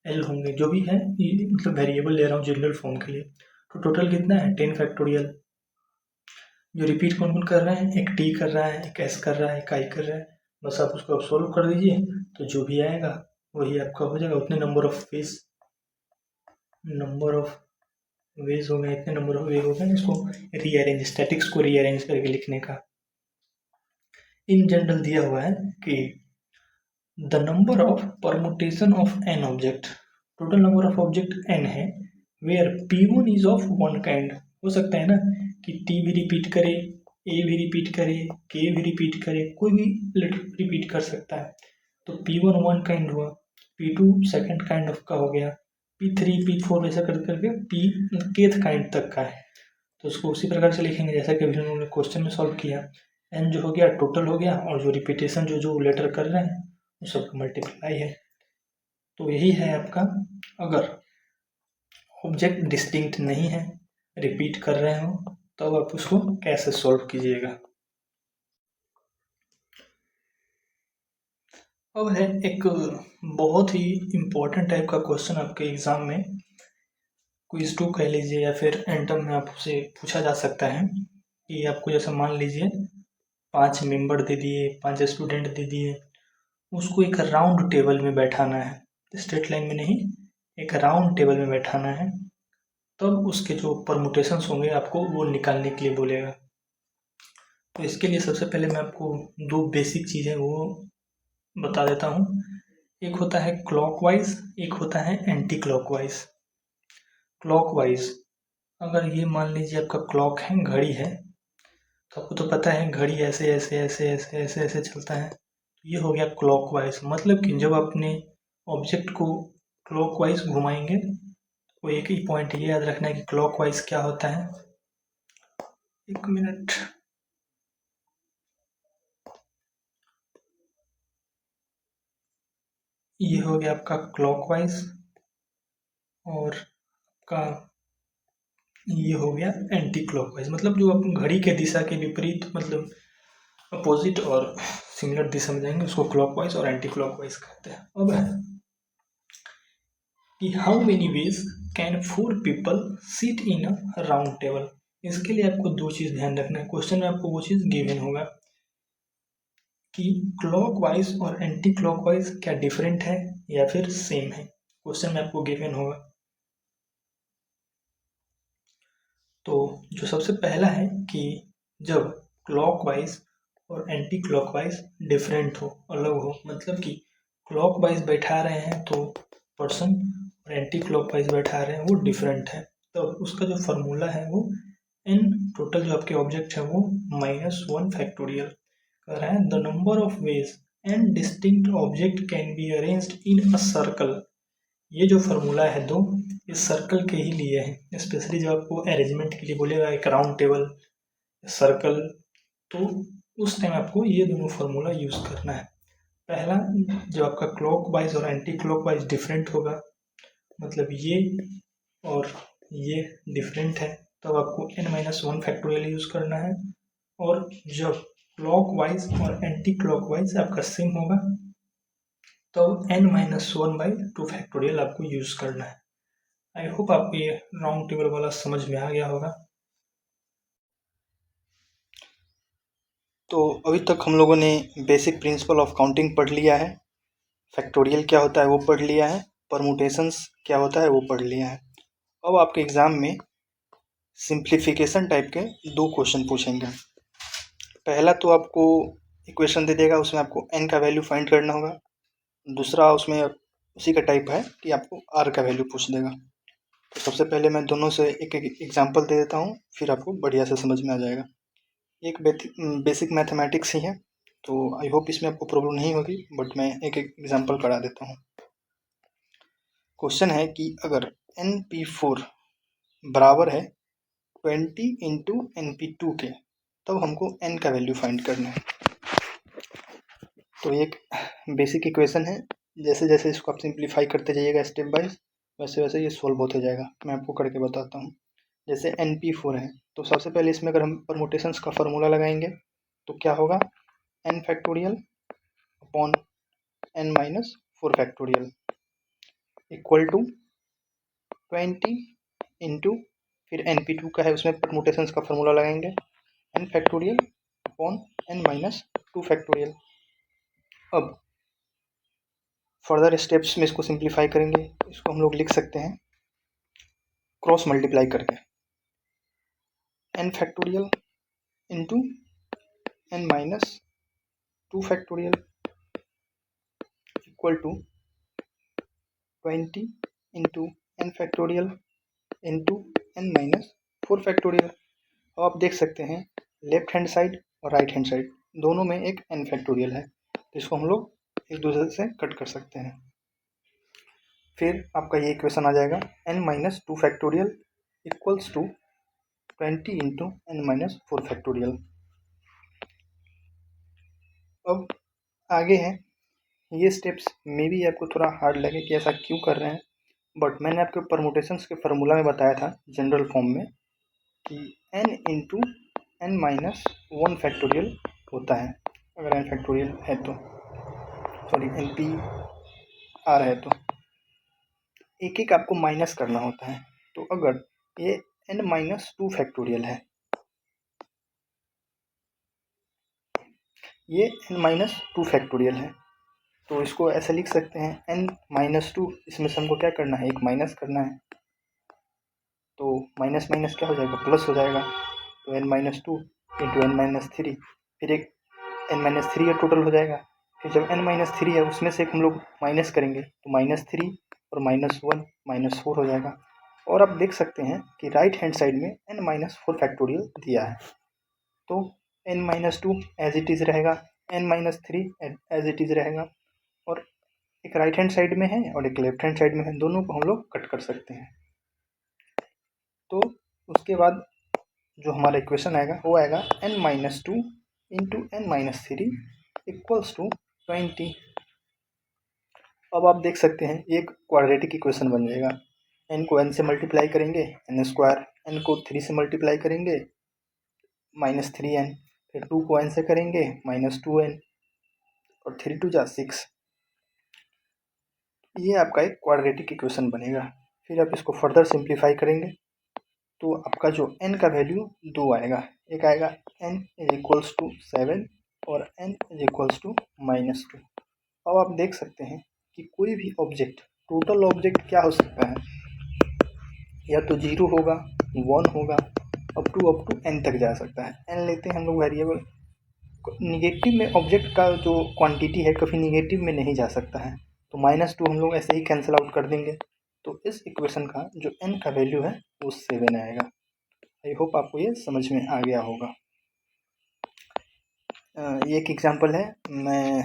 एल होंगे, जो भी है ये मतलब वेरिएबल ले रहा हूँ जनरल फॉर्म के लिए। तो टोटल कितना है? 10 फैक्टोरियल। जो रिपीट कौन कौन कर रहे हैं? एक टी कर रहा है, एक एस कर रहा है, एक आई कर रहा है। बस आप उसको सॉल्व कर दीजिए, तो जो भी आएगा वही आपका हो जाएगा। उतने नंबर ऑफ वेज हो गए, इतने नंबर ऑफ वे हो गए इसको रीअरेंज, स्टैटिक्स को रीअरेंज करके लिखने का। इन जनरल दिया हुआ है कि the number of permutation of n object, total number of object n है, where P1 is of one kind. हो सकता है ना कि टी भी रिपीट करे, ए भी रिपीट करे, के भी रिपीट करे, कोई भी लेटर रिपीट कर सकता है। तो P1 वन काइंड हुआ, P2 सेकंड काइंड ऑफ का हो गया, P3 P4 ऐसा कर करके पी केथ काइंड तक का है। तो उसको उसी प्रकार से लिखेंगे जैसा कि अभी हमने क्वेश्चन में सॉल्व किया। एन जो हो गया टोटल हो गया, और जो रिपीटेशन जो जो लेटर कर रहे हैं वो सबका मल्टीप्लाई है। तो यही है आपका, अगर ऑब्जेक्ट डिस्टिंक्ट नहीं है, रिपीट कर रहे हो, तब आप उसको कैसे सॉल्व कीजिएगा। अब है एक बहुत ही इम्पोर्टेंट टाइप का क्वेश्चन आपके एग्जाम में, क्विज 2 कह लीजिए या फिर एंटम में आपसे पूछा जा सकता है कि आपको जैसे मान लीजिए 5 मेंबर दे दिए, 5 स्टूडेंट दे दिए, उसको एक राउंड टेबल में बैठाना है, स्ट्रेट लाइन में नहीं, एक राउंड टेबल में बैठाना है। तब उसके जो परमुटेशंस होंगे आपको वो निकालने के लिए बोलेगा। तो इसके लिए सबसे पहले मैं आपको दो बेसिक चीज़ें वो बता देता हूँ। एक होता है क्लॉकवाइज, एक होता है एंटी क्लॉकवाइज। क्लॉकवाइज, अगर ये मान लीजिए आपका क्लॉक है, घड़ी है, तो आपको तो पता है घड़ी ऐसे ऐसे ऐसे ऐसे ऐसे ऐसे चलता है। तो ये हो गया क्लॉकवाइज, मतलब कि जब अपने ऑब्जेक्ट को क्लॉकवाइज घुमाएंगे, तो एक ही पॉइंट ये याद रखना है कि क्लॉकवाइज क्या होता है। एक मिनट, ये हो गया आपका क्लॉकवाइज, और आपका ये हो गया एंटी क्लॉकवाइज, मतलब जो अपन घड़ी के दिशा के विपरीत मतलब अपोजिट और सिमिलर दिशा में जाएंगे उसको क्लॉकवाइज और एंटी क्लॉकवाइज कहते हैं। अब है कि how many veg can 4 people sit in a round table. इसके लिए आपको दो चीज़ ध्यान रखना है, क्वेश्चन में आपको वो चीज़ गिवन होगा कि क्लॉकवाइज और एंटी क्लॉकवाइज क्या डिफरेंट है या फिर सेम है, क्वेश्चन में आपको गिवन होगा। तो जो सबसे पहला है कि जब क्लॉकवाइज और एंटी क्लॉकवाइज डिफरेंट हो, अलग हो, मतलब कि क्लॉकवाइज बैठा रहे हैं तो पर्सन और एंटी क्लॉकवाइज बैठा रहे हैं वो डिफरेंट है, तो उसका जो फार्मूला है वो एन टोटल जो आपके ऑब्जेक्ट है वो -1 फैक्टोरियल कर रहा है। The number of ways and distinct object can be arranged in a circle. ये जो फार्मूला है दो, इस सर्कल के ही लिए है, स्पेशली जब आपको अरेंजमेंट के लिए बोलेगा एक राउंड टेबल, सर्कल, तो उस टाइम आपको ये दोनों फार्मूला यूज़ करना है। पहला, जब आपका क्लॉकवाइज और एंटी क्लॉकवाइज डिफरेंट होगा, मतलब ये और ये डिफरेंट है, तब आपको n-1 फैक्टोरियल यूज़ करना है। और जब क्लॉकवाइज और एंटी क्लॉकवाइज आपका सेम होगा, तो n-1/2 फैक्टोरियल आपको यूज़ करना है। आई होप आपको ये राउंड टेबल वाला समझ में आ गया होगा। तो अभी तक हम लोगों ने बेसिक प्रिंसिपल ऑफ काउंटिंग पढ़ लिया है, फैक्टोरियल क्या होता है वो पढ़ लिया है, परमुटेशंस क्या होता है वो पढ़ लिया है। अब आपके एग्ज़ाम में सिंप्लीफिकेशन टाइप के दो क्वेश्चन पूछेंगे। पहला तो आपको इक्वेशन दे देगा, उसमें आपको n का वैल्यू फाइंड करना होगा। दूसरा उसमें उसी का टाइप है कि आपको r का वैल्यू पूछ देगा। तो सबसे पहले मैं दोनों से एक एक एग्जाम्पल दे देता हूँ, फिर आपको बढ़िया से समझ में आ जाएगा। एक बेसिक मैथमेटिक्स ही है, तो आई होप इसमें आपको प्रॉब्लम नहीं होगी, बट मैं एक एक एग्जाम्पल करा देता हूँ। क्वेश्चन है कि अगर NP4 बराबर है 20 इंटू NP2 के, तब हमको n का वैल्यू फाइंड करना है। तो एक बेसिक इक्वेशन है, जैसे जैसे इसको आप सिंप्लीफाई करते जाइएगा स्टेप वाइज, वैसे वैसे ये सॉल्व होते जाएगा। मैं आपको करके बताता हूँ। जैसे NP4 है, तो सबसे पहले इसमें अगर हम परमुटेशंस का फॉर्मूला लगाएंगे तो क्या होगा, n factorial upon n minus 4 factorial equal to 20 into, फिर NP2 का है, उसमें परमुटेशंस का फॉर्मूला लगाएंगे n factorial upon n minus 2 factorial. अब फर्दर स्टेप्स में इसको सिंप्लीफाई करेंगे, इसको हम लोग लिख सकते हैं क्रॉस मल्टीप्लाई करके n factorial into n minus 2 factorial equal to 20 into n factorial into n minus 4 factorial. अब आप देख सकते हैं लेफ्ट हैंड साइड और राइट हैंड साइड दोनों में एक n फैक्टोरियल है, तो इसको हम लोग एक दूसरे से कट कर सकते हैं। फिर आपका ये इक्वेशन आ जाएगा n minus 2 factorial equals to 20 into n minus 4 factorial. अब आगे है, ये स्टेप्स में भी आपको थोड़ा हार्ड लगे कि ऐसा क्यों कर रहे हैं, बट मैंने आपको परमुटेशंस के फार्मूला में बताया था जनरल फॉर्म में कि n into n minus 1 factorial होता है। अगर n फैक्टोरियल है तो, सॉरी NP है तो एक एक आपको माइनस करना होता है। तो अगर ये n माइनस 2 फैक्टोरियल है, ये n माइनस 2 फैक्टोरियल है, तो इसको ऐसे लिख सकते हैं n माइनस 2, इसमें से हमको क्या करना है, एक माइनस करना है, तो माइनस माइनस क्या हो जाएगा, प्लस हो जाएगा। तो n minus 2 into n minus 3, फिर एक n माइनस 3 का टोटल हो जाएगा। फिर जब n माइनस 3 है उसमें से एक हम लोग माइनस करेंगे, तो माइनस 3 और माइनस 1 माइनस 4 हो जाएगा। और आप देख सकते हैं कि राइट हैंड साइड में n माइनस 4 फैक्टोरियल दिया है, तो n minus 2 as it is रहेगा, n minus 3 as it is रहेगा, और एक राइट हैंड साइड में है और एक लेफ्ट हैंड साइड में है, दोनों को हम लोग कट कर सकते हैं। तो उसके बाद जो हमारा इक्वेशन आएगा वो आएगा n minus 2 into n minus 3 equals to 20। अब आप देख सकते हैं एक क्वाड्रेटिक इक्वेशन बन जाएगा। n को n से मल्टीप्लाई करेंगे n स्क्वायर, n को 3 से मल्टीप्लाई करेंगे माइनस 3n, फिर 2 को n से करेंगे माइनस 2n, और 3 2 जा 6। ये आपका एक क्वाड्रेटिक इक्वेशन बनेगा। फिर आप इसको फर्दर सिंप्लीफाई करेंगे तो आपका जो n का वैल्यू 2 आएगा, एक आएगा n इज इक्वल्स टू 7 और n is equals to minus 2। अब आप देख सकते हैं कि कोई भी ऑब्जेक्ट, टोटल ऑब्जेक्ट क्या हो सकता है, या तो 0 होगा, 1 होगा, अप टू n तक जा सकता है। n लेते हैं हम लोग वेरिएबल। निगेटिव में ऑब्जेक्ट का जो क्वांटिटी है कभी निगेटिव में नहीं जा सकता है, तो माइनस 2 हम लोग ऐसे ही कैंसिल आउट कर देंगे। तो इस इक्वेशन का जो n का वैल्यू है वो 7 आएगा। आई होप आपको ये समझ में आ गया होगा। ये एक एग्जांपल है, मैं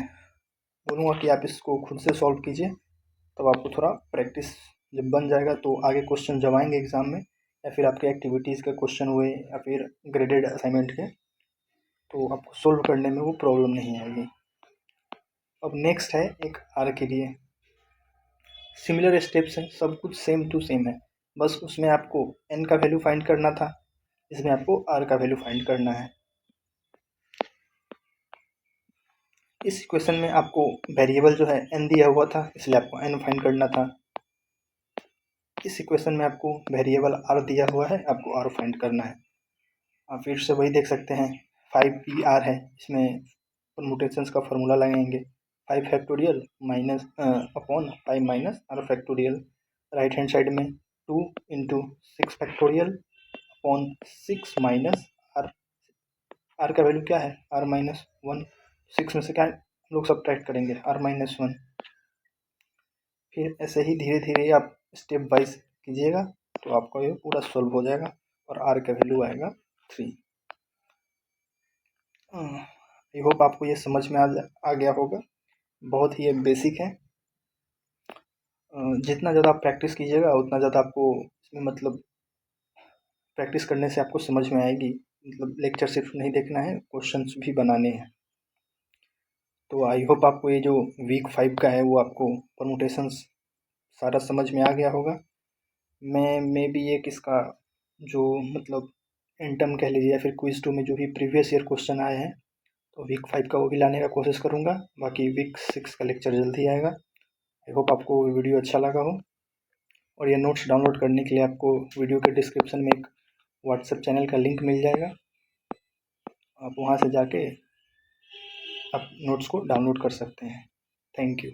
बोलूँगा कि आप इसको खुद से सॉल्व कीजिए, तब आपको थोड़ा प्रैक्टिस जब बन जाएगा तो आगे क्वेश्चन जब आएंगे एग्ज़ाम में, या फिर आपके एक्टिविटीज़ के क्वेश्चन हुए या फिर ग्रेडेड असाइनमेंट के, तो आपको सोल्व करने में वो प्रॉब्लम नहीं आएगी। अब नेक्स्ट है एक आर के लिए, सिमिलर स्टेप्स हैं, सब कुछ सेम टू सेम है, बस उसमें आपको n का वैल्यू फाइंड करना था, इसमें आपको r का वैल्यू फाइंड करना है। इस इक्वेशन में आपको वेरिएबल जो है n दिया हुआ था, इसलिए आपको n फाइंड करना था। इस इक्वेशन में आपको वेरिएबल r दिया हुआ है, आपको r फाइंड करना है। आप फिर से वही देख सकते हैं 5pr है, इसमें परमुटेशंस का फॉर्मूला लगाएंगे 5 factorial minus upon 5 minus r factorial, right hand side में 2 into 6 factorial upon 6 minus r का वैल्यू क्या है, r माइनस 1, 6 में से क्या लोग सब्ट्रैक्ट करेंगे, r माइनस 1। फिर ऐसे ही धीरे धीरे आप स्टेप वाइज कीजिएगा, तो आपका ये पूरा सॉल्व हो जाएगा और आर का वैल्यू आएगा 3। आई होप आपको ये समझ में आ गया होगा। बहुत ही ये बेसिक है। जितना ज़्यादा आप प्रैक्टिस कीजिएगा उतना ज़्यादा आपको इसमें मतलब प्रैक्टिस करने से आपको समझ में आएगी। मतलब लेक्चर सिर्फ नहीं देखना है, क्वेश्चंस भी बनाने हैं। तो आई होप आपको ये जो वीक 5 का है वो आपको परमुटेशंस सारा समझ में आ गया होगा। मैं मे बी एक इसका जो मतलब इंटर्म कह लीजिए या फिर क्विज 2 में जो भी प्रीवियस ईयर क्वेश्चन आए हैं तो वीक 5 का वो भी लाने का कोशिश करूँगा। बाकी वीक 6 का लेक्चर जल्दी आएगा। आई होप आपको वीडियो अच्छा लगा हो। और ये नोट्स डाउनलोड करने के लिए आपको वीडियो के डिस्क्रिप्शन में एक व्हाट्सएप चैनल का लिंक मिल जाएगा। आप वहाँ से जाके आप नोट्स को डाउनलोड कर सकते हैं। Thank you.